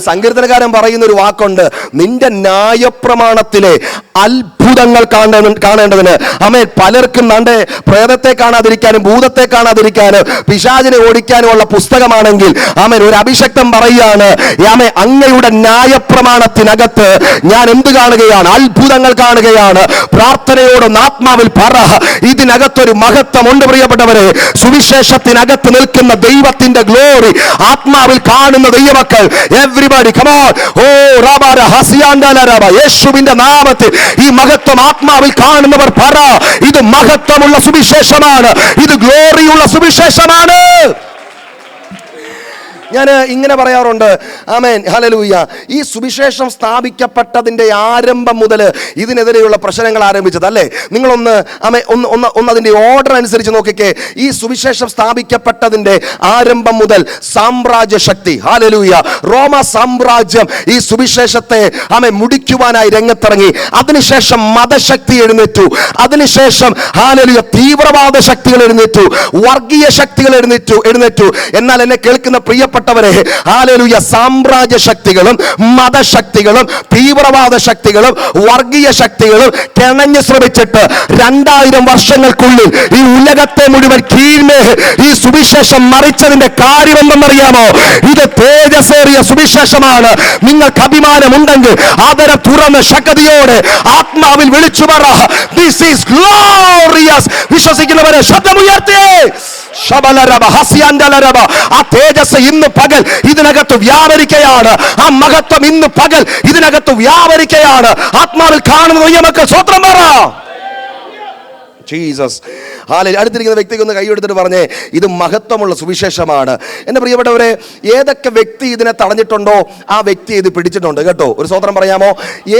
സങ്കീർത്തനകാരൻ പറയുന്ന ഒരു വാക്കുണ്ട്, നിന്റെ ന്യായപ്രമാണത്തിലെ അത്ഭുതങ്ങൾ കാണേണ്ടതിന്. ആമേൻ. പലർക്കും നന്റെ പ്രേതത്തെ കാണാതിരിക്കാനും ഭൂതത്തെ കാണാതിരിക്കാനും പിശാചിനെ ഓടിക്കാനും ഉള്ള പുസ്തകമാണെങ്കിൽ, ആമേൻ, ഒരു അഭിഷക്തം പറയുകയാണ്, ആമേൻ, അങ്ങയുടെ ന്യായപ്രമാണത്തിനകത്ത് ഞാൻ എന്ത് കാണുകയാണ്? അത്ഭുതങ്ങൾ കാണുകയാണ്. പ്രാർത്ഥനയോടൊന്ന് ആത്മാവിൽ പറ, ഇതിനകത്തൊരു മഹത്വമുണ്ട് പ്രിയപ്പെട്ടവരെ. സുവിശേഷത്തിനകത്ത് നിൽക്കുന്ന ദൈവത്തിന്റെ ഗ്ലോറി ആത്മാവിൽ കാണുന്ന ദൈവമക്കൾ, everybody come on, oh rabara hasiandala raba, യേശുവിന്റെ നാമത്തിൽ ഈ മഹത്വം ആത്മാവിൽ കാണുന്നവർ പറ, ഇത് മഹത്വമുള്ള സുവിശേഷമാണ്, ഇത് ഗ്ലോറിയുള്ള സുവിശേഷമാണ്. ഞാൻ ഇങ്ങനെ പറയാറുണ്ട്, ആമേൻ, ഹല്ലേലൂയ. ഈ സുവിശേഷം സ്ഥാപിക്കപ്പെട്ടതിന്റെ ആരംഭം മുതൽ ഇതിനെതിരെയുള്ള പ്രശ്നങ്ങൾ ആരംഭിച്ചത് അല്ലേ? നിങ്ങളൊന്ന് അതിന്റെ ഓർഡർ അനുസരിച്ച് നോക്കിക്കേ. ഈ സുവിശേഷം സ്ഥാപിക്കപ്പെട്ടതിന്റെ ആരംഭം മുതൽ സാമ്രാജ്യ ശക്തി, ഹല്ലേലൂയ, റോമ സാമ്രാജ്യം ഈ സുവിശേഷത്തെ മുടിക്കുവാനായി രംഗത്തിറങ്ങി. അതിനുശേഷം മതശക്തി എഴുന്നേറ്റു. അതിനുശേഷം ഹല്ലേലൂയ തീവ്രവാദ ശക്തികൾ എഴുന്നേറ്റു, വർഗീയ ശക്തികൾ എഴുന്നേറ്റു. എന്നാൽ എന്നെ കേൾക്കുന്ന പ്രിയപ്പെട്ടവരെ, ഹല്ലേലൂയ, സാമ്രാജ്യ ശക്തികളും മതശക്തികളും തീവ്രവാദ ശക്തികളും വർഗീയ ശക്തികളും കിണഞ്ഞു ശ്രമിച്ചിട്ട് 2000 വർഷങ്ങൾക്കുള്ളിൽ ഈ ഉലകത്തെ മുഴുവൻ കീഴ്മേ ഈ സുവിശേഷം മറിച്ചതിന്റെ കാര്യം എന്തെന്നറിയാമോ? ഇത് തേജസ്സേറിയ സുവിശേഷമാണ്. നിങ്ങൾക്ക് അഭിമാനമുണ്ടെങ്കിൽ ആദരം തുറന്ന് ശക്തിയോടെ ആത്മാവിൽ വിളിച്ചു പറ, ദിസ് ഈസ് ഗ്ലോറിയസ്. വിശ്വസിക്കുന്നവരെ ശബ്ദമുയർത്തി ആ തേജസ് ഇന്ന് പകൽ ഇതിനകത്ത് വ്യാപരിക്കുകയാണ്. ആ മഹത്വം ഇന്ന് പകൽ ഇതിനകത്ത് വ്യാപരിക്കുകയാണ്. ആത്മാവിൽ കാണുന്ന ദൈവമക്കൾ സ്വത്രം പറ, ജീസസ്. അടുത്തിരിക്കുന്ന വ്യക്തിക്ക് ഒന്ന് കൈയെടുത്തിട്ട് പറഞ്ഞേ, ഇത് മഹത്വമുള്ള സുവിശേഷമാണ്. എൻ്റെ പ്രിയപ്പെട്ടവരെ, ഏതൊക്കെ വ്യക്തി ഇതിനെ തടഞ്ഞിട്ടുണ്ടോ ആ വ്യക്തി ഇത് പിടിച്ചിട്ടുണ്ട് കേട്ടോ. ഒരു സ്വത്രം പറയാമോ?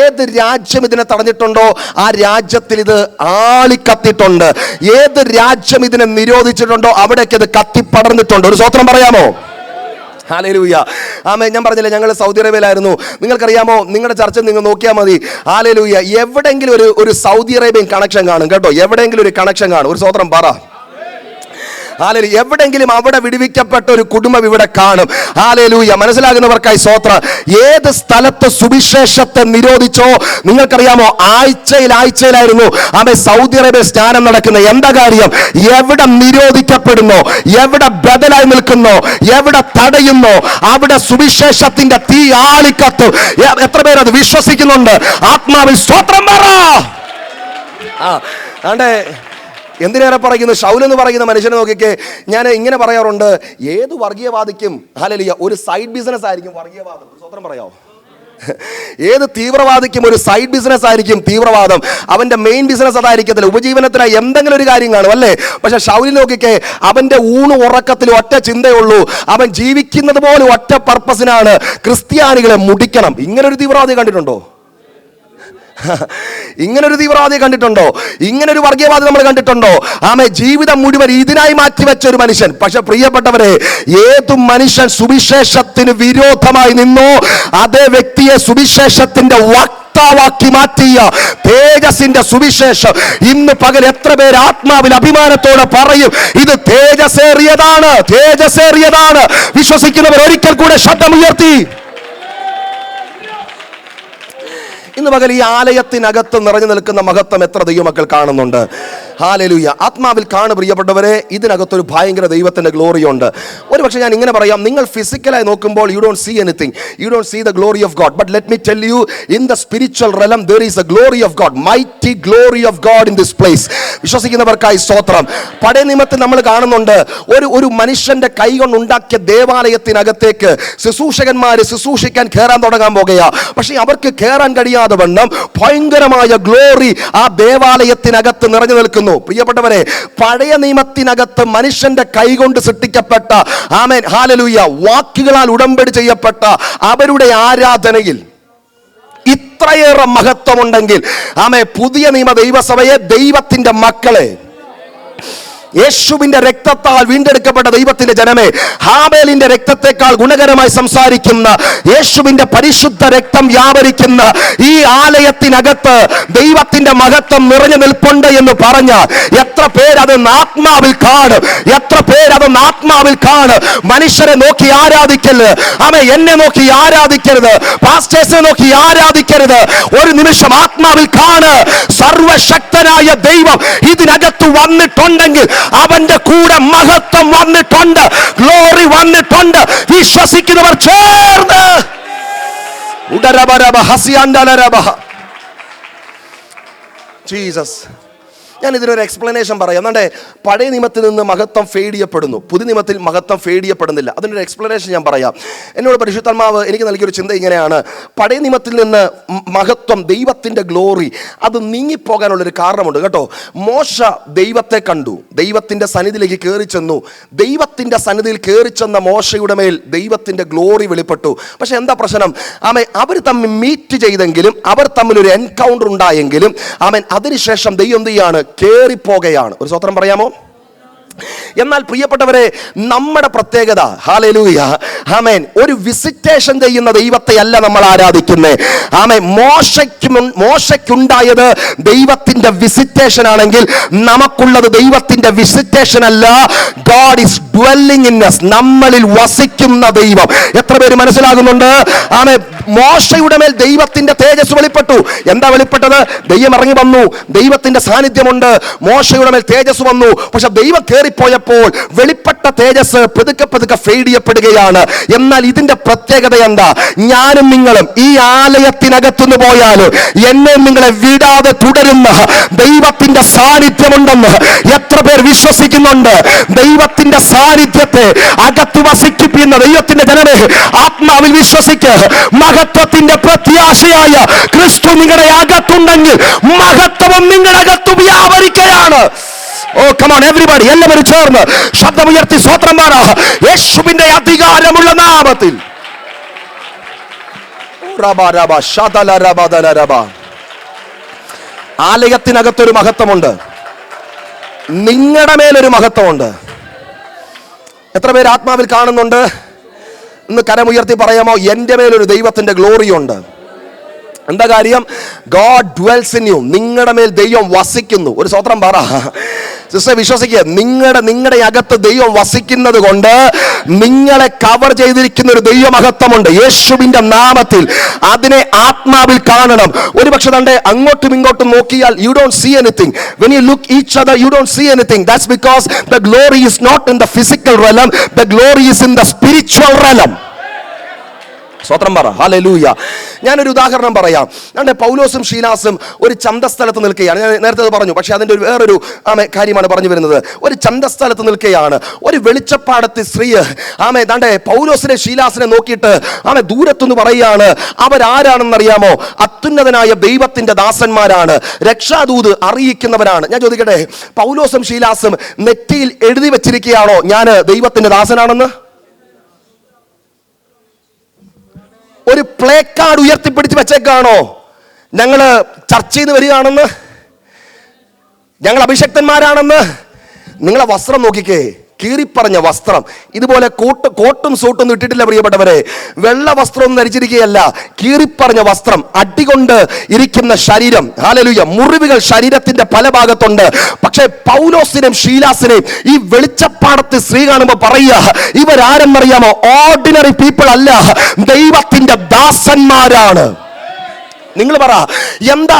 ഏത് രാജ്യം ഇതിനെ തടഞ്ഞിട്ടുണ്ടോ ആ രാജ്യത്തിൽ ഇത് ആളിക്കത്തിട്ടുണ്ട്. ഏത് രാജ്യം ഇതിനെ നിരോധിച്ചിട്ടുണ്ടോ അവിടേക്ക് ഇത് കത്തിപ്പടർന്നിട്ടുണ്ട്. ഒരു സ്വത്രം പറയാമോ? ഹല്ലേലൂയ. ആമേൻ. ഞാൻ പറഞ്ഞില്ലേ, ഞങ്ങൾ സൗദി അറേബ്യയിലായിരുന്നു. നിങ്ങൾക്കറിയാമോ, നിങ്ങളുടെ ചർച്ച നിങ്ങൾ നോക്കിയാൽ മതി. ഹല്ലേലൂയ. എവിടെയെങ്കിലും ഒരു സൗദി അറേബ്യൻ കണക്ഷൻ കാണും കേട്ടോ. എവിടെയെങ്കിലും ഒരു കണക്ഷൻ കാണും. ഒരു സ്വത്രം പറ. ഹല്ലേലൂയ. എവിടെങ്കിലും അവിടെ വിടുവിക്കപ്പെട്ട ഒരു കുടുംബം ഇവിടെ കാണും. ഹല്ലേലൂയ. മനസ്സിലാകുന്നവർക്കായി സ്വത്രം. ഏത് സ്ഥലത്ത് സുവിശേഷത്തെ നിരോധിച്ചോ നിങ്ങൾക്കറിയാമോ? ആഴ്ചയിലായിരുന്നു സൗദി അറേബ്യ സ്നാനം നടക്കുന്നത്. എന്താ കാര്യം? എവിടെ നിരോധിക്കപ്പെടുന്നോ, എവിടെ ബദലായി നിൽക്കുന്നോ, എവിടെ തടയുന്നോ അവിടെ സുവിശേഷത്തിന്റെ തീ ആളിക്കത്തും. എത്ര പേരത് വിശ്വസിക്കുന്നുണ്ട്? ആത്മാവിൽ സ്തോത്രം പറ. എന്തിനേറെ പറയുന്നു, ശൗൽ എന്ന് പറയുന്ന മനുഷ്യനെ നോക്കിക്കേ. ഞാൻ ഇങ്ങനെ പറയാറുണ്ട്, ഏത് വർഗീയവാദിക്കും ഹല്ലേലൂയ ഒരു സൈഡ് ബിസിനസ് ആയിരിക്കും വർഗീയവാദം. സ്വത്രം പറയാമോ? ഏത് തീവ്രവാദിക്കും ഒരു സൈഡ് ബിസിനസ് ആയിരിക്കും തീവ്രവാദം. അവന്റെ മെയിൻ ബിസിനസ് അതായിരിക്കത്തില്ല. ഉപജീവനത്തിനായി എന്തെങ്കിലും ഒരു കാര്യം കാണും അല്ലേ? പക്ഷെ ശൗലിൽ നോക്കിക്കേ, അവന്റെ ഊണ് ഉറക്കത്തിൽ ഒറ്റ ചിന്തയുള്ളൂ. അവൻ ജീവിക്കുന്നത് പോലെ ഒറ്റ പർപ്പസിനാണ്, ക്രിസ്ത്യാനികളെ മുടിക്കണം. ഇങ്ങനൊരു തീവ്രവാദി കണ്ടിട്ടുണ്ടോ? ഇങ്ങനൊരു തീവ്രവാദിയെ കണ്ടിട്ടുണ്ടോ? ഇങ്ങനൊരു വർഗീയവാദി നമ്മൾ കണ്ടിട്ടുണ്ടോ? ജീവിതം മുഴുവൻ ഇതിനായി മാറ്റിവെച്ച ഒരു മനുഷ്യൻ. പക്ഷെ പ്രിയപ്പെട്ടവരെ, ഏതു മനുഷ്യൻ സുവിശേഷത്തിന് വിരോധമായി നിന്നോ അതേ വ്യക്തിയെ സുവിശേഷത്തിന്റെ വക്താവാക്കി മാറ്റിയ തേജസിന്റെ സുവിശേഷം ഇന്ന് പകൽ എത്ര പേര് ആത്മാവിൽ അഭിമാനത്തോടെ പറയും, ഇത് തേജസ്സേറിയതാണ്, തേജസ്സേറിയതാണ്. വിശ്വസിക്കുന്നവർ ഒരിക്കൽ കൂടെ ശബ്ദമുയർത്തി. ഇന്ന് പകൽ ഈ ആലയത്തിനകത്ത് നിറഞ്ഞു നിൽക്കുന്ന മഹത്വം എത്ര ദൈവമക്കൾ കാണുന്നുണ്ട്? ഹല്ലേലൂയ. ആത്മാവിൽ കാണു പ്രിയപ്പെട്ടവരെ, ഇതിനകത്തൊരു ഭയങ്കര ദൈവത്തിന്റെ ഗ്ലോറി ഉണ്ട്. ഒരു പക്ഷേ ഞാൻ ഇങ്ങനെ പറയാം, നിങ്ങൾ ഫിസിക്കലായി നോക്കുമ്പോൾ you don't see anything, you don't see the glory of God. But let me tell you, in the spiritual realm there is a glory of God, mighty glory of God in this place. വിശ്വസിക്കുന്നവർക്കായി സ്തോത്രം. പഴയ നിയമത്തിൽ നമ്മൾ കാണുന്നുണ്ട്, ഒരു മനുഷ്യന്റെ കൈ കൊണ്ടുണ്ടാക്കിയ ദേവാലയത്തിനകത്തേക്ക് ശുശ്രൂഷകന്മാര് ശുശ്രൂഷിക്കാൻ കയറാൻ തുടങ്ങാൻ പോകുകയാ. പക്ഷെ അവർക്ക് കയറാൻ കഴിയാതെ വണ്ണം ഭയങ്കരമായ ഗ്ലോറി ആ ദേവാലയത്തിനകത്ത് നിറഞ്ഞു നിൽക്കുന്നു. ഓർക്കുന്നു. പ്രിയപ്പെട്ടവരെ, പഴയ നിയമത്തിനകത്ത് മനുഷ്യന്റെ കൈകൊണ്ട് സൃഷ്ടിക്കപ്പെട്ട ആമേൻ ഹല്ലേലൂയ വാക്കുകളാൽ ഉടമ്പടി ചെയ്യപ്പെട്ട അവരുടെ ആരാധനയിൽ ഇത്രയേറെ മഹത്വമുണ്ടെങ്കിൽ പുതിയ നിയമ ദൈവസഭയെ, ദൈവത്തിന്റെ മക്കളെ, യേശുവിന്റെ രക്തത്താൽ വീണ്ടെടുക്കപ്പെട്ട ദൈവത്തിന്റെ ജനമേ, ഹാബേലിന്റെ രക്തത്തെക്കാൾ ഗുണകരമായി സംസാരിക്കുന്ന യേശുവിന്റെ പരിശുദ്ധ രക്തം വ്യാപരിക്കുന്ന ഈ ആലയത്തിനകത്ത് ദൈവത്തിന്റെ മഹത്വം നിറഞ്ഞു നിൽപ്പുണ്ട് എന്ന് പറഞ്ഞാൽ എത്ര പേരത് ആത്മാവിൽ കാണും, എത്ര പേരത് ആത്മാവിൽ കാണും. മനുഷ്യരെ നോക്കി ആരാധിക്കരുത്, എന്നെ നോക്കി ആരാധിക്കരുത്, പാസ്റ്റേഴ്സിനെ നോക്കി ആരാധിക്കരുത്. ഒരു നിമിഷം ആത്മാവിൽ കാണ്. സർവശക്തനായ ദൈവം ഇതിനകത്ത് വന്നിട്ടുണ്ടെങ്കിൽ അവന്റെ കൂടെ മഹത്വം വന്നിട്ടുണ്ട്, ഗ്ലോറി വന്നിട്ടുണ്ട്. വിശ്വസിക്കുന്നവർ ചേർന്ന് ജീസസ്. ഞാൻ ഇതിനൊരു എക്സ്പ്ലനേഷൻ പറയാം. എന്നാണ്ടേ പഴയ നിയമത്തിൽ നിന്ന് മഹത്വം ഫെയ്ഡ് ചെയ്യപ്പെടുന്നു, പുതിയ നിയമത്തിൽ മഹത്വം ഫെയ്ഡ് ചെയ്യപ്പെടുന്നില്ല. അതിനൊരു എക്സ്പ്ലനേഷൻ ഞാൻ പറയാം. എന്നോട് പരിശുദ്ധാത്മാവ് എനിക്ക് നൽകിയൊരു ചിന്ത ഇങ്ങനെയാണ്: പഴയ നിയമത്തിൽ നിന്ന് മഹത്വം, ദൈവത്തിൻ്റെ ഗ്ലോറി അത് നീങ്ങിപ്പോകാനുള്ളൊരു കാരണമുണ്ട് കേട്ടോ. മോശ ദൈവത്തെ കണ്ടു, ദൈവത്തിൻ്റെ സന്നിധിയിലേക്ക് കയറി ചെന്നു. ദൈവത്തിൻ്റെ സന്നിധിയിൽ കയറി ചെന്ന മോശയുടെ മേൽ ദൈവത്തിൻ്റെ ഗ്ലോറി വെളിപ്പെട്ടു. പക്ഷെ എന്താ പ്രശ്നം? അവർ തമ്മിൽ മീറ്റ് ചെയ്തെങ്കിലും, അവർ തമ്മിൽ ഒരു എൻകൗണ്ടർ ഉണ്ടായെങ്കിലും അതിനുശേഷം ദൈവം എന്ത് ചെയ്യാണ്? കേറിപ്പോകുകയാണ്. ഒരു സ്വത്രം പറയാമോ? എന്നാൽ പ്രിയപ്പെട്ടവരെ, നമ്മുടെ പ്രത്യേകത ഹല്ലേലൂയ ആമേൻ, ഒരു വിസിറ്റേഷൻ ചെയ്യുന്ന ദൈവത്തെ അല്ല നമ്മൾ ആരാധിക്കുന്നത്. ആമേൻ, മോശയ്ക്കുണ്ടായത് ദൈവത്തിന്റെ വിസിറ്റേഷൻ ആണെങ്കിൽ നമുക്കുള്ളത് ദൈവത്തിന്റെ വിസിറ്റേഷൻ അല്ല. God is dwelling in us, നമ്മളിൽ വസിക്കുന്ന ദൈവം. എത്ര പേര് മനസ്സിലാകുന്നുണ്ട്? ആമേൻ, മോശയുടെ മേൽ ദൈവത്തിന്റെ തേജസ് വെളിപ്പെട്ടു. എന്താ വെളിപ്പെട്ടത്? ദൈവം ഇറങ്ങി വന്നു, ദൈവത്തിന്റെ സാന്നിധ്യമുണ്ട്, മോശയുടെ മേൽ തേജസ് വന്നു. പക്ഷെ ദൈവം പോയപ്പോൾ വെളിപ്പെട്ട തേജസ് പതുക്കെ പതുക്കെ ഫെയ്ഡ് ചെയ്യപ്പെടുകയാണ്. എന്നാൽ ഇതിന്റെ പ്രത്യേകത എന്താ? ഞാനും നിങ്ങളും ഈ ആലയത്തിനകത്തുനിന്ന് പോയാലും എന്നെ നിങ്ങളെ വിടാതെ തുടരുന്ന ദൈവത്തിന്റെ സാന്നിധ്യമുണ്ടെന്ന് എത്ര പേർ വിശ്വസിക്കുന്നുണ്ട്? ദൈവത്തിന്റെ സാന്നിധ്യത്തെ അകത്ത് വസിക്കുന്ന ദൈവത്തിന്റെ ജനമേ, ആത്മാവിൽ വിശ്വസിക്ക്. മഹത്വത്തിന്റെ പ്രത്യാശയായ ക്രിസ്തു നിങ്ങളുടെ അകത്തുണ്ടെങ്കിൽ മഹത്വം നിങ്ങളുടെ അകത്ത് വ്യാപരിക്കുകയാണ്. Oh, come on everybody, എല്ലാവരും ചേർന്ന് ശബ്ദമുയർത്തി സ്തോത്രം പറ. യേശുവിന്റെ അധികാരമുള്ള നാമത്തിൽ. ആലയത്തിനകത്തൊരു മഹത്വമുണ്ട്, നിങ്ങളുടെ മേലൊരു മഹത്വമുണ്ട്. എത്ര പേര് ആത്മാവിൽ കാണുന്നുണ്ട്? ഇന്ന് കരമുയർത്തി പറയാമോ? എൻ്റെ മേലൊരു ദൈവത്തിന്റെ ഗ്ലോറി ഉണ്ട്. എന്താ കാര്യം? God dwells in you. നിങ്ങളുടെ മേൽ ദൈവം വസിക്കുന്നു. ഒരു സ്തോത്രം പറ സിസ്റ്റർ, വിശ്വസിക്കുക. നിങ്ങളുടെ അകത്ത് ദൈവം വസിക്കുന്നത് കൊണ്ട് നിങ്ങളെ കവർ ചെയ്തിരിക്കുന്ന ഒരു ദൈവമഹത്വമുണ്ട് യേശുവിന്റെ നാമത്തിൽ. അതിനെ ആത്മാവിൽ കാണണം. ഒരു പക്ഷെ തന്റെ അങ്ങോട്ടും ഇങ്ങോട്ടും നോക്കിയാൽ you don't see anything. When you look each other you don't see anything. That's because the glory is not in the physical realm, the glory is in the spiritual realm. സ്വത്രം പറ ഹല്ലേലൂയ. ഞാനൊരു ഉദാഹരണം പറയാം. പൗലോസും ശീലാസും ഒരു ചന്തസ്ഥലത്ത് നിൽക്കുകയാണ്. ഞാൻ നേരത്തെ പറഞ്ഞു, പക്ഷെ അതിൻ്റെ ഒരു വേറൊരു കാര്യമാണ് പറഞ്ഞു വരുന്നത്. ഒരു ചന്തസ്ഥലത്ത് നിൽക്കുകയാണ്. ഒരു വെളിച്ചപ്പാടത്തെ സ്ത്രീ പൗലോസിനെ ശീലാസിനെ നോക്കിയിട്ട് ദൂരത്തുനിന്ന് പറയുകയാണ്, അവരാരാണെന്നറിയാമോ? അത്യുന്നതനായ ദൈവത്തിന്റെ ദാസന്മാരാണ്, രക്ഷാദൂത് അറിയിക്കുന്നവരാണ്. ഞാൻ ചോദിക്കട്ടെ, പൗലോസും ശീലാസും നെറ്റിയിൽ എഴുതി വെച്ചിരിക്കുകയാണോ ഞാൻ ദൈവത്തിന്റെ ദാസനാണെന്ന്? ഒരു പ്ലേ കാർഡ് ഉയർത്തിപ്പിടിച്ച് വെച്ചേക്കാണോ ഞങ്ങള് ചർച്ചയിൽ നിന്ന് വരികയാണെന്ന്, ഞങ്ങൾ അഭിഷക്തന്മാരാണെന്ന്? നിങ്ങളെ വസ്ത്രം നോക്കിക്കേ, കീറിപ്പറഞ്ഞ വസ്ത്രം. ഇതുപോലെ കോട്ടും സൂട്ടൊന്നും ഇട്ടിട്ടില്ല പ്രിയപ്പെട്ടവരെ. വെള്ള വസ്ത്രമൊന്നും ധരിച്ചിരിക്കുകയല്ല, കീറിപ്പറഞ്ഞ വസ്ത്രം, അടികൊണ്ട് ഇരിക്കുന്ന ശരീരം. ഹല്ലേലൂയ. മുറിവുകൾ ശരീരത്തിന്റെ പല ഭാഗത്തുണ്ട്. പക്ഷേ പൗലോസിനെയും ശീലാസിനെയും ഈ വെളിച്ചപ്പാടത്തെ സ്ത്രീ കാണുമ്പോൾ പറയുക, ഇവരാരെന്നറിയാമോ? ഓർഡിനറി പീപ്പിൾ അല്ല, ദൈവത്തിന്റെ ദാസന്മാരാണ്. നിങ്ങൾ പറ, എന്താ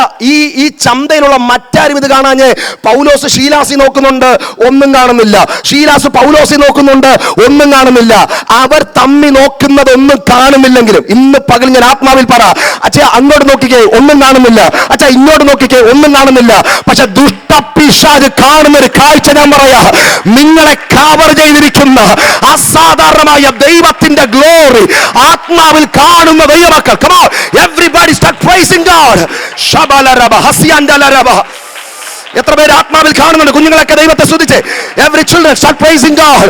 ഈ ചന്തയിലുള്ള മറ്റാരും ഇത് കാണാഞ്ഞ്? പൗലോസ് ശീലാസി നോക്കുന്നുണ്ട്, ഒന്നും കാണുന്നില്ല. ശീലാസ് പൗലോസി നോക്കുന്നുണ്ട്, ഒന്നും കാണുന്നില്ല. അവർ തമ്മി നോക്കുന്നത് ഒന്നും കാണുന്നില്ലെങ്കിലും ഇന്ന് പകൽ ഞാൻ ആത്മാവിൽ പറ, അച്ഛാ അങ്ങോട്ട് നോക്കിക്കേ, ഒന്നും കാണുന്നില്ല. അച്ഛാ ഇങ്ങോട്ട് നോക്കിക്കേ, ഒന്നും കാണുന്നില്ല. പക്ഷെ ദുഷ്ടപിശാച് കാണുന്ന ഒരു കാഴ്ച ഞാൻ പറയാ, നിങ്ങളെ കവർ ചെയ്തിരിക്കുന്ന അസാധാരണമായ ദൈവത്തിന്റെ ഗ്ലോറി ആത്മാവിൽ കാണുന്ന ദൈവമക്കൾ. Come on, everybody start praising God. Shabalaraba, Hasiandalaraba. എത്ര പേര് ആത്മാവിൽ കാണുന്നുണ്ട്? കുഞ്ഞുങ്ങളൊക്കെ ദൈവത്തെ സ്തുതിച്ച്. Every children start praising God.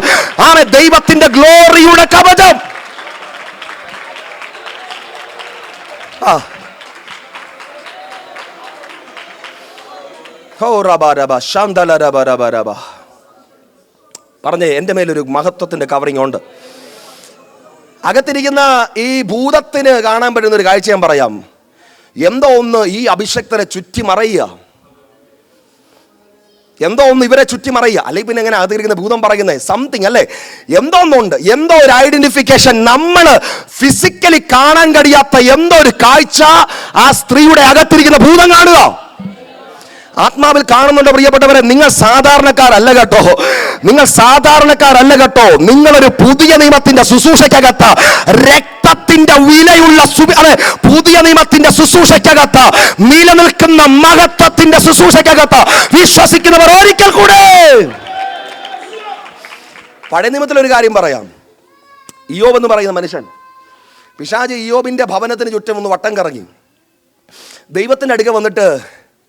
ആമേൻ. ദൈവത്തിന്റെ ഗ്ലോറിയുടെ കവചം. പറഞ്ഞേ, എൻ്റെ മേലൊരു മഹത്വത്തിന്റെ കവറിങ് ഉണ്ട്. അകത്തിരിക്കുന്ന ഈ ഭൂതത്തിന് കാണാൻ പറ്റുന്ന ഒരു കാഴ്ച ഞാൻ പറയാം. എന്തോ ഒന്ന് ഈ അഭിഷക്തരെ ചുറ്റി മറയുക, എന്തോ ഒന്ന് ഇവരെ ചുറ്റി മറയുക. അല്ലെങ്കിൽ പിന്നെ എങ്ങനെ അകത്തിരിക്കുന്ന ഭൂതം പറയുന്നത് സംതിങ് അല്ലേ? എന്തോ ഒന്നുണ്ട്, എന്തോ ഒരു ഐഡന്റിഫിക്കേഷൻ. നമ്മൾ ഫിസിക്കലി കാണാൻ കഴിയാത്ത എന്തോ ഒരു കാഴ്ച ആ സ്ത്രീയുടെ അകത്തിരിക്കുന്ന ഭൂതം കാണുക. ആത്മാവിൽ കാണുന്നുണ്ടോ പ്രിയപ്പെട്ടവരെ? നിങ്ങൾ സാധാരണക്കാരല്ല കേട്ടോ, നിങ്ങൾ സാധാരണക്കാരല്ല കേട്ടോ. നിങ്ങളൊരു പുതിയ നിയമത്തിന്റെ ശുശ്രൂഷയ്ക്കകത്ത്, രക്തത്തിന്റെ വിലയുള്ള പുതിയ നിയമത്തിന്റെ ശുശ്രൂഷയ്ക്കകത്ത്, നിലനിൽക്കുന്ന മഹത്വത്തിന്റെ ശുശ്രൂഷയ്ക്കകത്ത് വിശ്വസിക്കുന്നവർ ഒരിക്കൽ കൂടെ. പഴയ നിയമത്തിലൊരു കാര്യം പറയാം. ഇയ്യോബ് എന്ന് പറയുന്ന മനുഷ്യൻ, പിശാച് ഇയ്യോബിന്റെ ഭവനത്തിന് ചുറ്റും ഒന്ന് വട്ടം കറങ്ങി. ദൈവത്തിന്റെ അടുക്ക വന്നിട്ട്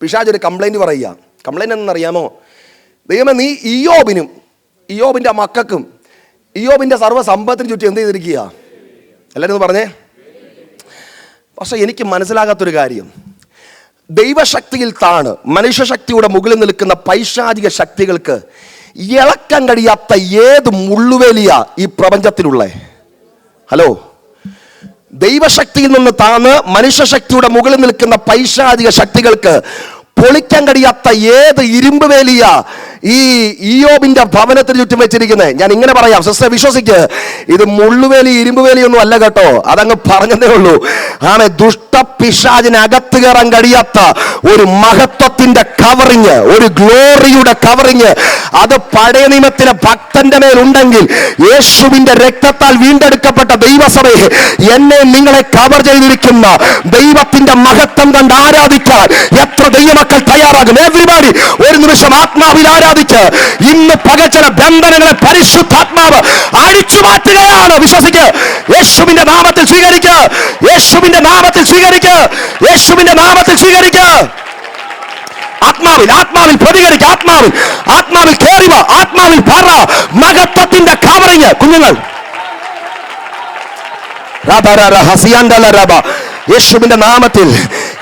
പിശാച് ഒരു കംപ്ലൈന്റ് പറയുക. കംപ്ലൈന്റ് എന്നറിയാമോ? ദൈവമേ, നീ ഇയ്യോബിനും ഇയ്യോബിന്റെ മക്കൾക്കും ഇയ്യോബിന്റെ സർവ്വ സമ്പത്തിനും ചുറ്റും എന്ത് ചെയ്തിരിക്കുക? എല്ലാവരും പറഞ്ഞേ. പക്ഷെ എനിക്ക് മനസ്സിലാകാത്തൊരു കാര്യം, ദൈവശക്തിയിൽ താണ് മനുഷ്യശക്തിയുടെ മുകളിൽ നിൽക്കുന്ന പൈശാചിക ശക്തികൾക്ക് ഇളക്കാൻ കഴിയാത്ത ഏത് മുള്ളുവേലിയ ഈ പ്രപഞ്ചത്തിലുള്ള? ഹലോ, ദൈവശക്തിയിൽ നിന്ന് താന്ന് മനുഷ്യശക്തിയുടെ മുകളിൽ നിൽക്കുന്ന പൈശാചിക ശക്തികൾക്ക് പൊളിക്കാൻ കഴിയാത്ത ഏത് ഇരുമ്പ് വേലിയ ഈ ഇയ്യോബിന്റെ ഭവനത്തിന് ചുറ്റും വെച്ചിരിക്കുന്നത്? ഞാൻ ഇങ്ങനെ പറയാം, സിസ്റ്റർ വിശ്വസിക്ക്, ഇത് മുള്ളുവേലി ഇരുമ്പ് വേലിയൊന്നും അല്ല കേട്ടോ, അതങ്ങ് പറഞ്ഞതേ ഉള്ളൂ. ആമേ. ദുഷ്ടപിശാചിന് അകത്ത് കയറാൻ കഴിയാത്ത ഒരു മഹത്വത്തിന്റെ കവറിങ്, ഒരു ഗ്ലോറിയുടെ കവറിങ്, അത് പഴയ നിയമത്തിലെ ഭക്തന്റെ മേലുണ്ടെങ്കിൽ, യേശുവിന്റെ രക്തത്താൽ വീണ്ടെടുക്കപ്പെട്ട ദൈവസഭയെ, എന്നെ നിങ്ങളെ കവർ ചെയ്തിരിക്കുന്ന ദൈവത്തിന്റെ മഹത്വം കണ്ട് ആരാധിക്കാൻ എത്ര ദൈവമക്കൾ തയ്യാറാകും? എവരിബഡി ഒരു നിമിഷം ആത്മാവിൽ ആരാധിച്ച് ഇന്ന് പകച്ചന ബന്ധനങ്ങളെ പരിശുദ്ധാത്മാവ് അടിച്ചു മാറ്റുകയാണ്. വിശ്വസിക്ക്. യേശുവിന്റെ നാമത്തിൽ സ്വീകരിക്കുക, യേശുവിന്റെ നാമത്തിൽ സ്വീകരിക്കുക, യേശുവിന്റെ നാമത്തിൽ സ്വീകരിക്കുക. ആത്മാവിൽ ആത്മാവിൽ പ്രതികരിക്കുക, ആത്മാവിൽ ആത്മാവിൽ കേറിവ, ആത്മാവിൽ പറ. മഹത്വത്തിന്റെ കവറിങ്. കുഞ്ഞുങ്ങൾ, യേശുവിന്റെ നാമത്തിൽ,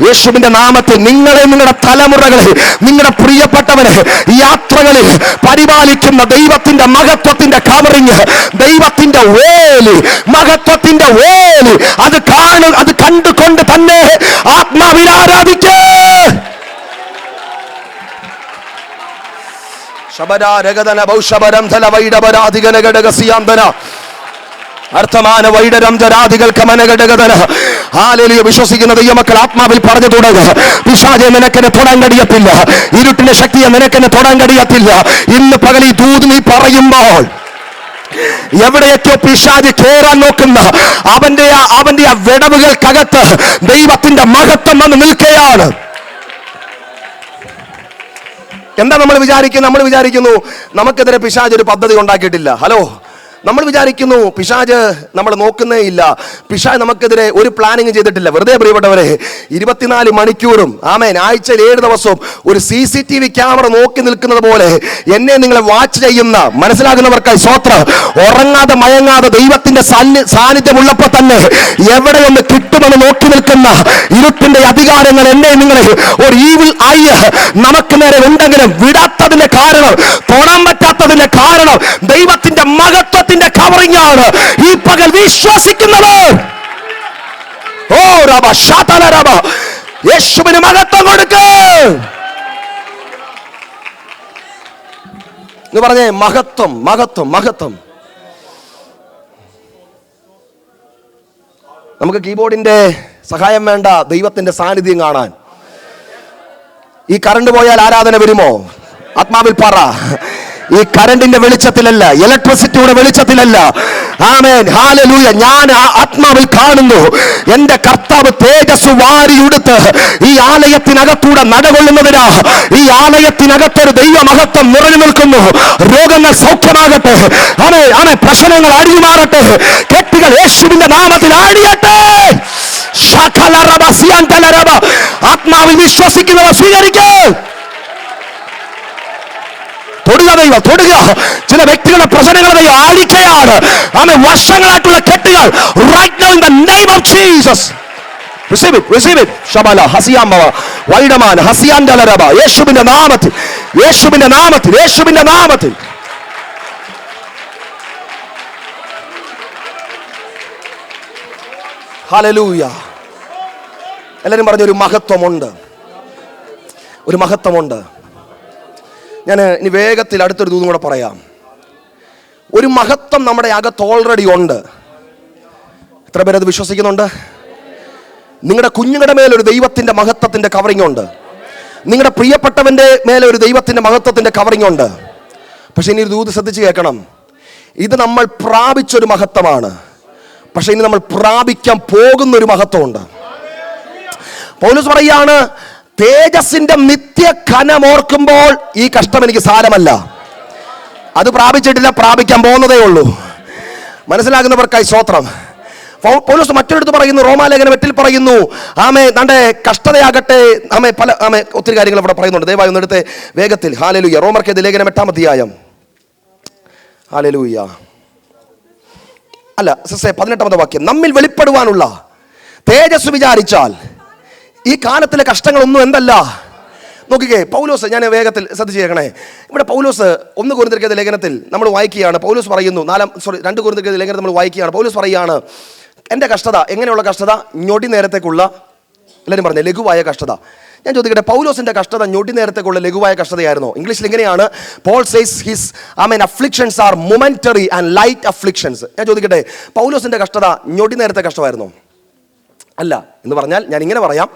യേശുവിന്റെ നാമത്തിൽ നിങ്ങളെ, നിങ്ങളുടെ തലമുറകളെ, നിങ്ങളുടെ പ്രിയപ്പെട്ടവരെ യാത്രകളിൽ പരിപാലിക്കുന്ന ദൈവത്തിന്റെ മഹത്വത്തിന്റെ കവറിങ്, ദൈവത്തിന്റെ വേലി, മഹത്വത്തിന്റെ വേലി, അത് കണ്ടുകൊണ്ട് തന്നെ ആത്മാവിൽ ആരാധിക്കേ. ശബരാരഗദന ബൗഷബരം ധല വൈഡബരാധികന ഘടകസിയാന്തന അർത്ഥമാന വൈഡരം ജരാധികൾ കമനഘടകതന. ഹല്ലേലൂയ. വിശ്വസിക്കുന്ന ദൈവമക്കൾ ആത്മാവിൽ പറഞ്ഞു തുടങ്ങുക. പിശാചേ, നിനക്കെന്നെ തൊടാൻ കഴിയത്തില്ല. ഇരുട്ടിന്റെ ശക്തിയെ നിനക്കെന്നെ തൊടാൻ കഴിയത്തില്ല. ഇന്ന് പകൽ ഈ ദൂത് നീ പറയുമ്പോൾ, എവിടെയൊക്കെ പിശാച് കേറാൻ നോക്കുന്ന അവന്റെ ആ വിടവുകൾക്കകത്ത് ദൈവത്തിന്റെ മഹത്വം വന്ന് നിൽക്കുകയാണ്. എന്താ നമ്മൾ വിചാരിക്കുന്നു നമുക്കെതിരെ പിശാച് ഒരു പദ്ധതി ഉണ്ടാക്കിയിട്ടില്ല. ഹലോ, നമ്മൾ വിചാരിക്കുന്നു പിശാച് നമ്മൾ നോക്കുന്നേ ഇല്ല, പിശാച് നമുക്കെതിരെ ഒരു പ്ലാനിങ് ചെയ്തിട്ടില്ല. വെറുതെ പ്രിയപ്പെട്ടവരെ, 24 മണിക്കൂറും ആമേൻ, ആഴ്ചയിൽ 7 ദിവസവും ഒരു CCTV ക്യാമറ നോക്കി നിൽക്കുന്നത് പോലെ എന്നെ നിങ്ങളെ വാച്ച് ചെയ്യുന്ന മനസ്സിലാകുന്നവർക്കായി സ്വോത്രം. ഉറങ്ങാതെ മയങ്ങാതെ ദൈവത്തിന്റെ സാന്നിധ്യമുള്ളപ്പോൾ തന്നെ എവിടെയൊന്ന് കിട്ടുമെന്ന് നോക്കി നിൽക്കുന്ന ഇരുട്ടിന്റെ അധികാരങ്ങൾ എന്നെ നിങ്ങളെ ഒരു ഈവിൽ ഐ നമുക്ക് നേരെ ഉണ്ടെങ്കിലും വിടാത്തതിന്റെ കാരണം, തൊടാൻ പറ്റാത്തതിന്റെ കാരണം ദൈവത്തിന്റെ മഹത്വത്തിന്റെ കവറിംഗ് ആണ് ഈ പകൽ വിശ്വസിക്കുന്നത്. ഓ റബ ശാതല റബ, യേശുവിന് മഹത്വം കൊടുക്ക് എന്ന് പറഞ്ഞേ. മഹത്വം, മഹത്വം, മഹത്വം. നമുക്ക് കീബോർഡിന്റെ സഹായം വേണ്ട, ദൈവത്തിന്റെ സാന്നിധ്യം കാണാൻ. ഈ കറണ്ട് പോയാൽ ആരാധന വരുമോ? ആത്മാവിൽ പറ. ഈ കറണ്ടിന്റെ വെളിച്ചത്തിലല്ല, ഇലക്ട്രിസിറ്റിയുടെ വെളിച്ചത്തിലല്ല. ആമേൻ, ഹല്ലേലൂയ. ഞാൻ ആത്മാവിൽ കാണുന്നു എന്റെ കർത്താവ് തേജസ് വാരിയെടുത്ത് ഈ ആലയത്തിനകത്തൂടെ നടകൊള്ളുന്നതിനാ. ഈ ആലയത്തിനകത്തൊരു ദൈവമഹത്വം നിറഞ്ഞു നിൽക്കുന്നു. രോഗങ്ങൾ സൗഖ്യമാകട്ടെ, ആമേൻ, ആമേൻ. പ്രശ്നങ്ങൾ അടിഞ്ഞുമാറട്ടെ, കെട്ടുകൾ യേശുവിന്റെ നാമത്തിൽ ആടിയട്ടെ. ആത്മാവിൽ വിശ്വസിക്കുന്നവർ സ്വീകരിക്കുക. ദൈവം തൊടുക. ചില വ്യക്തികളുടെ പ്രശ്നങ്ങളെ ദൈവം അഴിക്കുകയാണ്. ആമേൻ. വർഷങ്ങളായിട്ടുള്ള കെട്ടുകൾ right now in the name of Jesus. Receive it, receive it. Shabala Hasiamma Waidaman Hasiandalaraba. യേശുവിന്റെ നാമത്തിൽ, യേശുവിന്റെ നാമത്തിൽ, യേശുവിന്റെ നാമത്തിൽ. ഹല്ലേലൂയ. എല്ലാവരും പറഞ്ഞ ഒരു മഹത്വമുണ്ട്, ഒരു മഹത്വമുണ്ട്. ഞാൻ ഇനി വേഗത്തിൽ അടുത്തൊരു ദൂതും കൂടെ പറയാം. ഒരു മഹത്വം നമ്മുടെ അകത്ത് ഓൾറെഡി ഉണ്ട്. എത്ര പേരത് വിശ്വസിക്കുന്നുണ്ട്? നിങ്ങളുടെ കുഞ്ഞുങ്ങളുടെ മേലൊരു ദൈവത്തിന്റെ മഹത്വത്തിന്റെ കവറിംഗ് ഉണ്ട്. നിങ്ങളുടെ പ്രിയപ്പെട്ടവന്റെ മേലെ ഒരു ദൈവത്തിന്റെ മഹത്വത്തിന്റെ കവറിംഗ് ഉണ്ട്. പക്ഷെ ഇനി ഒരു ദൂത് ശ്രദ്ധിച്ച് കേൾക്കണം. ഇത് നമ്മൾ പ്രാപിച്ചൊരു മഹത്വമാണ്. പക്ഷെ ഇനി നമ്മൾ പ്രാപിക്കാൻ പോകുന്നൊരു മഹത്വമുണ്ട്. പൗലോസ് പറയാണ്, തേജസ്സിന്റെ നിത്യ ഘനമോർക്കുമ്പോൾ ഈ കഷ്ടം എനിക്ക് സാരമല്ല. അത് പ്രാപിച്ചിട്ടില്ല, പ്രാപിക്കാൻ പോകുന്നതേ ഉള്ളൂ. മനസ്സിലാകുന്നവർക്കായി സ്തോത്രം. പൗലോസ് മറ്റൊരിടത്ത് പറയുന്നു, റോമാലേഖനം 8 പറയുന്നു, ആമേ തന്റെ കഷ്ടതയാകട്ടെ, ആമേ പല ആമേ ഒത്തിരി കാര്യങ്ങൾ ഇവിടെ പറയുന്നുണ്ട്. ദയവായി ഒന്നെടുത്ത് വേഗത്തിൽ. ഹല്ലേലൂയ. റോമർക്കെതിരെ ലേഖനം 8-ാം അധ്യായം. ഹല്ലേലൂയ. അല്ല 18-ാമത്തെ വാക്യം. നമ്മിൽ വെളിപ്പെടുവാനുള്ള തേജസ് വിചാരിച്ചാൽ ഈ കാലത്തിലെ കഷ്ടങ്ങളൊന്നും എന്തല്ല. നോക്കിക്കേ, പൗലോസ്, ഞാൻ വേഗത്തിൽ ശ്രദ്ധിച്ച് കേൾക്കണേ. ഇവിടെ പൗലോസ് 1 കൊരിന്ത്യർക്കെതിരെ ലേഖനത്തിൽ നമ്മൾ വായിക്കുകയാണ്. പൗലോസ് പറയുന്നു, 2 കൊരിന്ത്യർക്കെതിരെ ലേഖനത്തിൽ നമ്മൾ വായിക്കുകയാണ്. പൗലോസ് പറയുകയാണ്, എൻ്റെ കഷ്ടത എങ്ങനെയുള്ള കഷ്ടത? ഞൊടി നേരത്തേക്കുള്ള, എല്ലാവരും പറഞ്ഞേ, ലഘുവായ കഷ്ടത. ഞാൻ ചോദിക്കട്ടെ, പൗലോസിന്റെ കഷ്ടത ഞൊടി നേരത്തേക്കുള്ള ലഘുവായ കഷ്ടതയായിരുന്നോ? ഇംഗ്ലീഷിൽ ഇങ്ങനെയാണ്, Paul says his afflictions are momentary and light afflictions. ഞാൻ ചോദിക്കട്ടെ, പൗലോസിന്റെ കഷ്ടത ഞൊടി നേരത്തെ കഷ്ടമായിരുന്നോ? അല്ല. എന്ന് പറഞ്ഞാൽ ഞാൻ ഇങ്ങനെ പറയാം,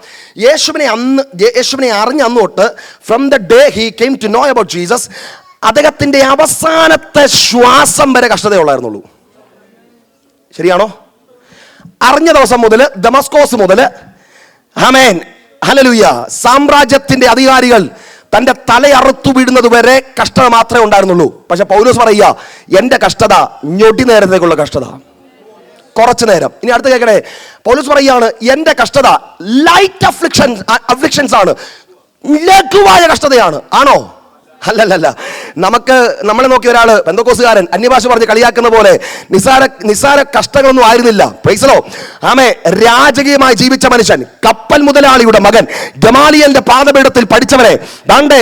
യേശുവിനെ അറിഞ്ഞ അന്ന് തൊട്ട്, from the day he came to know about Jesus, അദ്ദേഹത്തിന്റെ അവസാനത്തെ ശ്വാസം വരെ കഷ്ടതയുള്ളായിരുന്നുള്ളൂ. ശരിയാണോ? അറിഞ്ഞ ദിവസം മുതൽ, ദമസ്കോസ് മുതൽ, ആമേൻ ഹല്ലേലൂയ, സാമ്രാജ്യത്തിന്റെ അധികാരികൾ തന്റെ തലയറുത്തു വീടുന്നത് വരെ കഷ്ടത മാത്രമേ ഉണ്ടായിരുന്നുള്ളൂ. പക്ഷെ പൗലോസ് പറയുക, എന്റെ കഷ്ടത ഞൊടി നേരത്തേക്കുള്ള കഷ്ടത, കുറച്ചു നേരം. ഇനി അടുത്ത് കേൾക്കണേ, പൗലോസ് പറയുകയാണ്, എന്റെ കഷ്ടത ലൈറ്റ് അഫ്ലിക്ഷൻസ് ആണ്, ലഘുവായ കഷ്ടതയാണ്. ആണോ? അല്ലല്ല. നമ്മളെ നോക്കിയ ഒരാള്, പെന്തക്കോസുകാരൻ, അന്യഭാഷ പറഞ്ഞ് കളിയാക്കുന്ന പോലെ നിസാര കഷ്ടങ്ങളൊന്നും ആയിരുന്നില്ല. Praise the Lord. ആമേ. രാജകീയമായി ജീവിച്ച മനുഷ്യൻ, കപ്പൽ മുതലാളിയുടെ മകൻ, ഗമാലിയലിന്റെ പാദപീഠത്തിൽ പഠിച്ചവരെ ദാണ്ടെ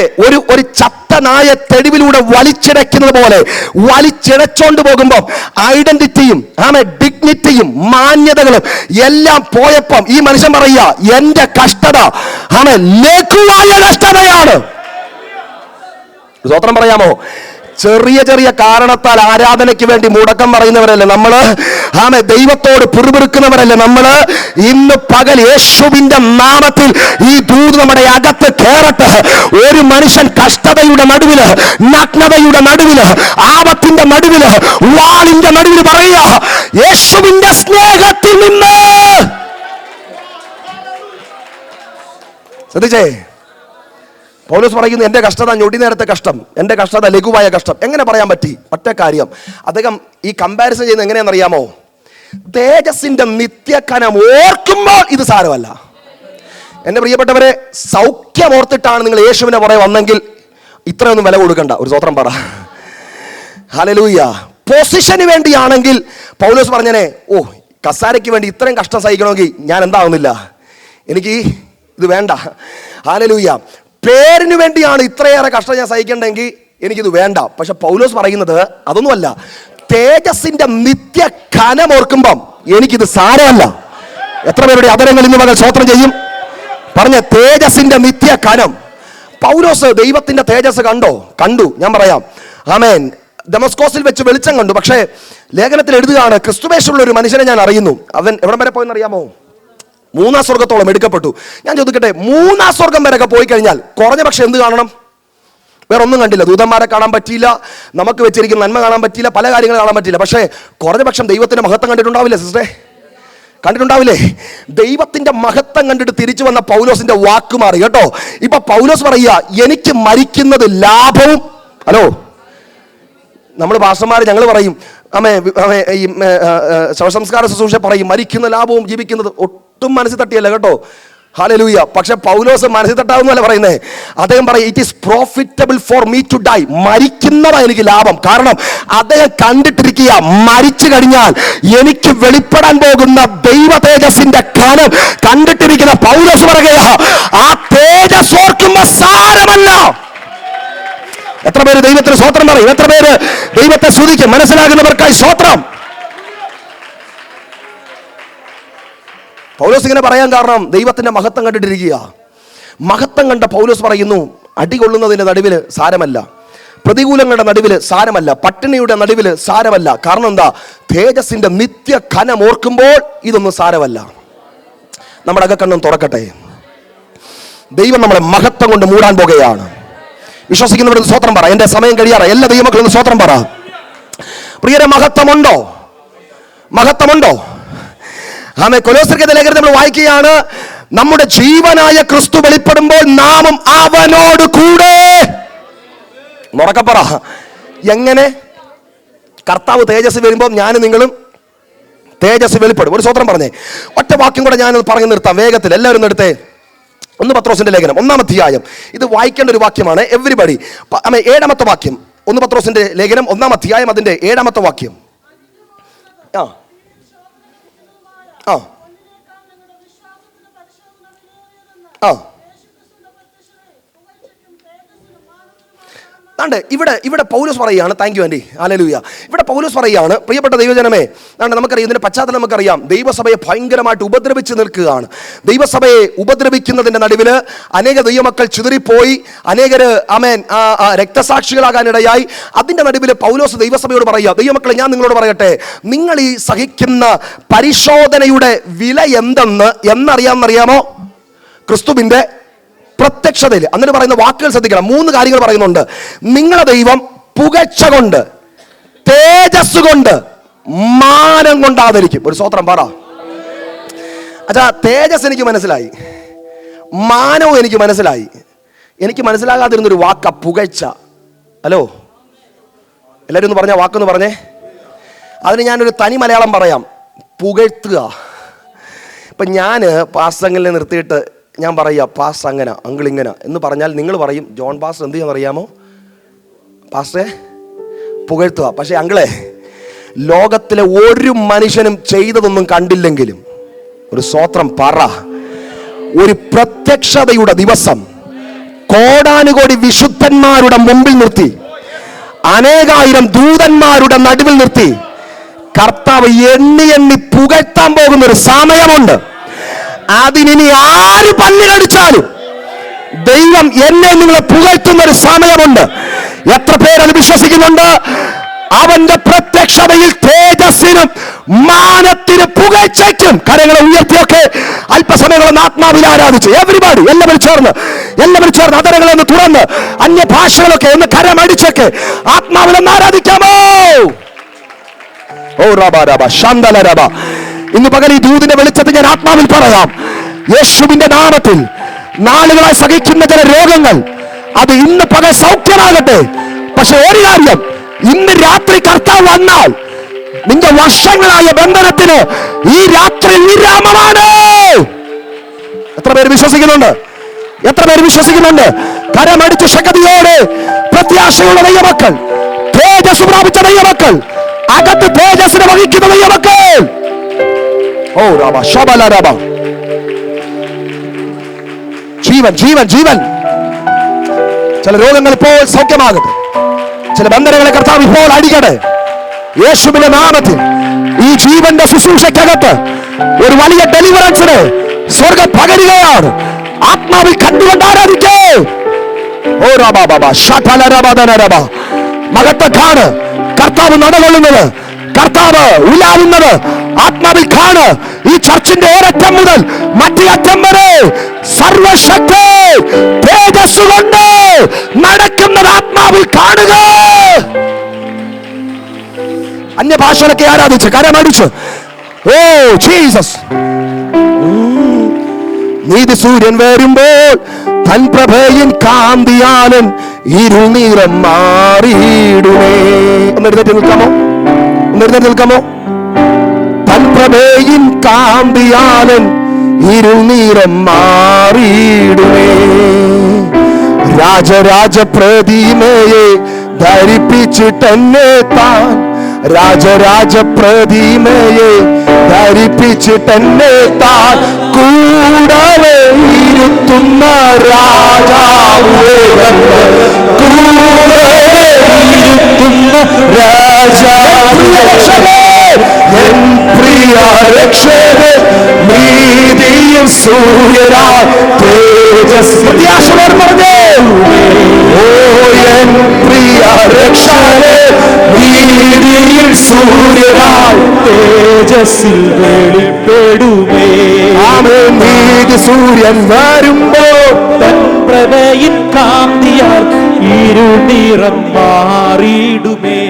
ഒരു ചത്ത നായ തെരുവിലൂടെ വലിച്ചിടയ്ക്കുന്നത് പോലെ വലിച്ചിടച്ചോണ്ട് പോകുമ്പോൾ ഐഡന്റിറ്റിയും ആമേ ഡിഗ്നിറ്റിയും മാന്യതകളും എല്ലാം പോയപ്പം ഈ മനുഷ്യൻ പറയുക, എന്റെ കഷ്ടത ആമേ ലഘുവായ കഷ്ടതയാണ്. സ്വതന്ത്രം പറയാമോ? ചെറിയ ചെറിയ കാരണത്താൽ ആരാധനയ്ക്ക് വേണ്ടി മുടക്കം പറയുന്നവരല്ലേ നമ്മള്? ആമേ. ദൈവത്തോട് പിറുപിറുക്കുന്നവരല്ലേ നമ്മള്? ഇന്ന് പകൽ യേശുവിന്റെ നാമത്തിൽ ഈ ദൂത് നമ്മുടെ അകത്ത് കേറട്ടെ. ഒരു മനുഷ്യൻ കഷ്ടതയുടെ നടുവില്, നഗ്നതയുടെ നടുവില്, ആപത്തിന്റെ നടുവില്, വാളിന്റെ നടുവിൽ പറയുക, യേശുവിന്റെ സ്നേഹത്തിൽ നിന്ന്. ശ്രദ്ധിച്ചേ, പൗലോസ് പറയുന്നു, എൻ്റെ കഷ്ടത ഞൊടി നേരത്തെ കഷ്ടം, എൻ്റെ കഷ്ടത ലഘുവായ കഷ്ടം. എങ്ങനെ പറയാൻ പറ്റി? ഒറ്റ കാര്യം. അദ്ദേഹം ഈ കമ്പാരിസൺ ചെയ്യുന്നത് എങ്ങനെയാണെന്നറിയാമോ? തേജസ്സിന്റെ നിത്യകനം ഓർക്കുമ്പോൾ ഇത് സാരമല്ല. എൻ്റെ പ്രിയപ്പെട്ടവരെ, സൗഖ്യം ഓർത്തിട്ടാണ് നിങ്ങൾ യേശുവിനെ പുറകെ വന്നെങ്കിൽ ഇത്രയൊന്നും വില കൊടുക്കണ്ട. ഒരു സ്തോത്രം പറ. ഹല്ലേലൂയ. പൊസിഷന് വേണ്ടിയാണെങ്കിൽ പൗലോസ് പറഞ്ഞനെ, ഓ കസാരയ്ക്ക് വേണ്ടി ഇത്രയും കഷ്ടം സഹിക്കണമെങ്കിൽ ഞാൻ എന്താവുന്നില്ല, എനിക്ക് ഇത് വേണ്ട. ഹല്ലേലൂയ. പേരിന് വേണ്ടിയാണ് ഇത്രയേറെ കഷ്ടം ഞാൻ സഹിക്കേണ്ടെങ്കിൽ എനിക്കിത് വേണ്ട. പക്ഷെ പൗലോസ് പറയുന്നത് അതൊന്നുമല്ല, തേജസ്സിന്റെ നിത്യ ഘനം ഓർക്കുമ്പം എനിക്കിത് സാരമല്ല. എത്ര പേരുടെ അതരങ്ങളിൽ നിന്ന് മകൾ സ്തോത്രം ചെയ്യും? പറഞ്ഞ തേജസ്സിന്റെ നിത്യ ഘനം. പൗലോസ് ദൈവത്തിന്റെ തേജസ് കണ്ടു. ഞാൻ പറയാം, ആമേൻ. ദമസ്കോസിൽ വെച്ച് വെളിച്ചം കണ്ടു. പക്ഷേ ലേഖനത്തിൽ എഴുതുകയാണ്, ക്രിസ്തുവേശുള്ള ഒരു മനുഷ്യനെ ഞാൻ അറിയുന്നു. അവൻ എവിടം വരെ പോയെന്നറിയാമോ? 3-ാം സ്വർഗത്തോളം എടുക്കപ്പെട്ടു. ഞാൻ ചോദിക്കട്ടെ, 3-ാം സ്വർഗം വരെയൊക്കെ പോയി കഴിഞ്ഞാൽ കുറഞ്ഞ പക്ഷെ എന്ത് കാണണം? വേറെ ഒന്നും കണ്ടില്ല. ദൂതന്മാരെ കാണാൻ പറ്റിയില്ല, നമുക്ക് വെച്ചിരിക്കുന്ന നന്മ കാണാൻ പറ്റിയില്ല, പല കാര്യങ്ങളും കാണാൻ പറ്റിയില്ല. പക്ഷേ കുറഞ്ഞ പക്ഷം ദൈവത്തിന്റെ മഹത്വം കണ്ടിട്ടുണ്ടാവില്ലേ സിസ്റ്ററെ? കണ്ടിട്ടുണ്ടാവില്ലേ? ദൈവത്തിന്റെ മഹത്വം കണ്ടിട്ട് തിരിച്ചു വന്ന പൗലോസിന്റെ വാക്ക് മാറി കേട്ടോ. ഇപ്പൊ പൗലോസ് പറയുക, എനിക്ക് മരിക്കുന്നത് ലാഭവും. ഹലോ, നമ്മൾ പാസ്റ്റർമാർ ഞങ്ങൾ പറയും, ഈ ശവസംസ്കാര ശുശ്രൂഷ പറയും, മരിക്കുന്ന ലാഭവും ജീവിക്കുന്നത്. ഒട്ടും മനസ്സിൽ തട്ടിയല്ല കേട്ടോ. ഹല്ലേലൂയ. പക്ഷെ പൗലോസ് മനസ്സിൽ തട്ടാവുന്നല്ല പറയുന്നത്. അദ്ദേഹം പറയും, it is profitable for me to die. മരിക്കുന്നതാ എനിക്ക് ലാഭം. കാരണം അദ്ദേഹം കണ്ടിട്ടിരിക്കുക, മരിച്ചു കഴിഞ്ഞാൽ എനിക്ക് വെളിപ്പെടാൻ പോകുന്ന ദൈവ തേജസ്സിന്റെ കനം കണ്ടിട്ടിരിക്കുന്ന പൗലോസ് പറയുകയാ, ആ തേജസ് ഓർക്കുമ്പോ സാരമല്ല. എത്ര പേര് ദൈവത്തിന് സ്തോത്രം പറയും? എത്ര പേര് ദൈവത്തെ സ്തുതിക്കും? മനസ്സിലാകുന്നവർക്കായി സ്തോത്രം. പൗലോസ് ഇങ്ങനെ പറയാൻ കാരണം ദൈവത്തിന്റെ മഹത്വം കണ്ടിട്ടിരിക്കുക. മഹത്വം കണ്ട പൗലോസ് പറയുന്നു, അടികൊള്ളുന്നതിന്റെ നടുവില് സാരമല്ല, പ്രതികൂലങ്ങളുടെ നടുവില് സാരമല്ല, പട്ടിണിയുടെ നടുവില് സാരമല്ല. കാരണം എന്താ? തേജസ്സിന്റെ നിത്യ ഖനം ഓർക്കുമ്പോൾ ഇതൊന്നും സാരമല്ല. നമ്മുടെ അകക്കണ്ണം തുറക്കട്ടെ. ദൈവം നമ്മളെ മഹത്വം കൊണ്ട് മൂടാൻ പോകുകയാണ്. വിശ്വസിക്കുന്നവർ സ്തോത്രം പറ. എന്റെ സമയം കഴിയാറ്. എല്ലാ ദൈവമക്കളും സ്തോത്രം പറ. പ്രിയരെ, മഹത്വമുണ്ടോ? മഹത്വമുണ്ടോ? ആമേൻ. കൊലോസ്യർക്കെഴുതിയ ലേഖനത്തിൽ നമ്മൾ വായിക്കുകയാണ്, നമ്മുടെ ജീവനായ ക്രിസ്തു വെളിപ്പെടുമ്പോൾ നാമും അവനോട് കൂടെ. ഉറക്കെ പറ. എങ്ങനെ? കർത്താവ് തേജസ് വരുമ്പോൾ ഞാനും നിങ്ങളും തേജസ് വെളിപ്പെടും. ഒരു സ്തോത്രം പറഞ്ഞേ. ഒറ്റ വാക്യം കൂടെ ഞാൻ പറഞ്ഞു നിർത്താം വേഗത്തിൽ. എല്ലാവരും എടുത്തേ. 1 പത്രോസിന്റെ ലേഖനം 1-ാം അധ്യായം. ഇത് വായിക്കേണ്ട ഒരു വാക്യമാണ്. എവരിബഡി. 7-ാമത്തെ വാക്യം. 1 പത്രോസിന്റെ ലേഖനം 1-ാം അധ്യായം, അതിന്റെ 7-ാമത്തെ വാക്യം. ഇവിടെ പൗലോസ് പറയുകയാണ്. Thank you aunty. ഹല്ലേലൂയ. ഇവിടെ പൗലോസ് പറയുകയാണ്, പ്രിയപ്പെട്ട ദൈവജനമേ, നമുക്കറിയാം, ഇതിന്റെ പശ്ചാത്തലം നമുക്കറിയാം. ദൈവസഭയെ ഭയങ്കരമായിട്ട് ഉപദ്രവിച്ച് നിൽക്കുകയാണ്. ദൈവസഭയെ ഉപദ്രവിക്കുന്നതിന്റെ നടുവിൽ അനേക ദൈവമക്കൾ ചിതറിപ്പോയി, അനേകര് രക്തസാക്ഷികളാകാനിടയായി. അതിന്റെ നടുവിൽ പൗലോസ് ദൈവസഭയോട് പറയുക, ദൈവമക്കളെ, ഞാൻ നിങ്ങളോട് പറയട്ടെ, നിങ്ങൾ ഈ സഹിക്കുന്ന പരിശോധനയുടെ വില എന്തെന്ന് എന്നറിയാമോ? ക്രിസ്തുവിന്റെ പ്രത്യക്ഷതയിൽ. എന്നിട്ട് പറയുന്ന വാക്കുകൾ ശ്രദ്ധിക്കണം. 3 കാര്യങ്ങൾ പറയുന്നുണ്ട്. നിങ്ങളുടെ ദൈവം പുകഴ്ച കൊണ്ട്, തേജസ് കൊണ്ട്, മാനം കൊണ്ടാതിരിക്കും. ഒരു സ്തോത്രം പറ. അച്ഛാ, തേജസ് എനിക്ക് മനസ്സിലായി, മാനവും എനിക്ക് മനസ്സിലായി. എനിക്ക് മനസ്സിലാകാതിരുന്നൊരു വാക്ക പുകഴ്ച. ഹലോ, എല്ലാവരും ഒന്ന് പറഞ്ഞ വാക്കൊന്ന് പറഞ്ഞേ. അതിന് ഞാനൊരു തനി മലയാളം പറയാം, പുകഴ്ത്തുക. ഇപ്പം ഞാൻ പാസ്റ്ററിനെ നിർത്തിയിട്ട് ഞാൻ പറയുക, പാസ്റ്റർ അങ്ങനെ, അങ്കിൾ ഇങ്ങനെ എന്ന് പറഞ്ഞാൽ നിങ്ങൾ പറയും, ജോൺ പാസ്റ്റർ എന്ത് ചെയ്യാൻ അറിയാമോ? പാസ്റ്ററെ പുകഴ്ത്തുക. പക്ഷേ അങ്കിളെ, ലോകത്തിലെ ഒരു മനുഷ്യനും ചെയ്തതൊന്നും കണ്ടില്ലെങ്കിലും ഒരു സ്തോത്രം പറ. ഒരു പ്രത്യക്ഷതയുടെ ദിവസം കോടാനുകോടി വിശുദ്ധന്മാരുടെ മുമ്പിൽ നിർത്തി, അനേകായിരം ദൂതന്മാരുടെ നടുവിൽ നിർത്തി കർത്താവ് എണ്ണി എണ്ണി പുകഴ്ത്താൻ പോകുന്ന ഒരു സമയമുണ്ട്. അതിനി ആര് പല്ല് കടിച്ചാലും ദൈവം എന്നെ നിങ്ങളെ പുകഴ്ത്തുന്ന ഒരു സമയമുണ്ട്. എത്ര പേരത് വിശ്വസിക്കുന്നുണ്ട്? അവന്റെ പ്രത്യക്ഷതയിൽ തേജസ്സിനും മാനത്തിനും പുകഴ്ചയ്ക്കും കരങ്ങളെ ഉയർത്തിയൊക്കെ അല്പസമയങ്ങളൊന്ന് ആത്മാവിൽ ആരാധിച്ച് എവരിബഡി എല്ലാവരും ചേർന്ന് അതരങ്ങളെ ഒന്ന് തുറന്ന് അന്യഭാഷകളൊക്കെ ഒന്ന് കരമടിച്ചൊക്കെ ആത്മാവിലൊന്ന് ആരാധിക്കാമോ? ഓ റബ റബ ശാന്തല റബ. ഇന്ന് പകൽ ഈ ദൂതിന്റെ വെളിച്ചത്തിൽ ഞാൻ ആത്മാവിൽ പറയാം, യേശുവിന്റെ നാമത്തിൽ നാളുകളായി സഹിക്കുന്ന ചില രോഗങ്ങൾ അത് ഇന്ന് പകൽ സൗഖ്യമാകട്ടെ. പക്ഷെ ഒരു കാര്യം, ഇന്ന് രാത്രി കർത്താവ് വന്നാൽ നിന്റെ വർഷങ്ങളായ ബന്ധനത്തിന് ഈ രാത്രി വിരാമമാണ്. എത്ര പേര് വിശ്വസിക്കുന്നുണ്ട്? എത്ര പേര് വിശ്വസിക്കുന്നുണ്ട്? കരമടിച്ച ശക്തിയോടെ പ്രത്യാശയുള്ള ദൈവമക്കൾ, തേജസ് പ്രാപിച്ച ദൈവമക്കൾ, അകത്ത് തേജസ്സിനെ വഹിക്കുന്ന ദൈവമക്കൾ. ഓ രാമ ശബല രാമ. ജീവൻ ജീവൻ ജീവൻ. ചില രോഗങ്ങൾ ഇപ്പോൾ സൗഖ്യമാകട്ടെ. ചില ബന്ധനങ്ങളെ കർത്താവ് ഇപ്പോൾ അടിക്കട്ടെ യേശുവിന്റെ നാമത്തിൽ. ഈ ജീവന്റെ ശുശ്രൂഷയ്ക്കകത്ത് ഒരു വലിയ ഡെലിവറൻസിന് സ്വർഗം പകരുകയാണ്. ആത്മാവിൽ കണ്ടുകൊണ്ട് ആരാധിക്കേ. ഓ രാമ ബാബ ശബല രമ. മകത്തെ കാണ് കർത്താവ് നടകൊള്ളുന്നത്, കർത്താവ് ഉലാവുന്നത് ആത്മാവിൽ കാണ്. ഈ ചർച്ചിന്റെ ഒരറ്റം മുതൽ മറ്റേ അറ്റം വരെ സർവശക്തി തേജസ് കൊണ്ട് നടക്കുന്നത് ആത്മാവിൽ കാണുക. അന്യഭാഷകളൊക്കെ ആരാധിച്ച് കരമടിച്ച് ഓ ജീസസ്. നീതി സൂര്യൻ വരുമ്പോൾ തൻ പ്രഭയിൻ കാന്തിയാലും ഇരുനിറം മാറിയിടുമേ. ഒന്ന് എഴുന്നേറ്റ് നിൽക്കാമോ? തൻ പ്രഭയിൻ കാന്തിയാലും ഇരുനിറം മാറിയിടുമേ. രാജരാജ പ്രതിമയെ ധരിപ്പിച്ചിട്ടെന്നെ താൻ, രാജരാജ പ്രതിമയെ ധരിപ്പിച്ചിട്ടെന്നെ താൻ കൂടവേ ഇരുത്തുന്ന രാജാവേ, കൂടവേ ഇരുത്തുന്ന രാജാവേ, എൻ പ്രിയ രക്ഷകേ, നീതിയും സൂര്യനായി തേജസ്. പ്രത്യാശയോടെ പറഞ്ഞേ, ഓ എൻ പ്രിയ രക്ഷകേ, നീതിയിൽ സൂര്യനായി തേജസ്സിൽ വെളിപ്പെടുമേ. ആമേൻ. നീതി സൂര്യൻ വരുമ്പോൾ തൻ പ്രഭയിൻ കാന്തിയാൽ ഇരുനിറം മാറിയിടുമേ.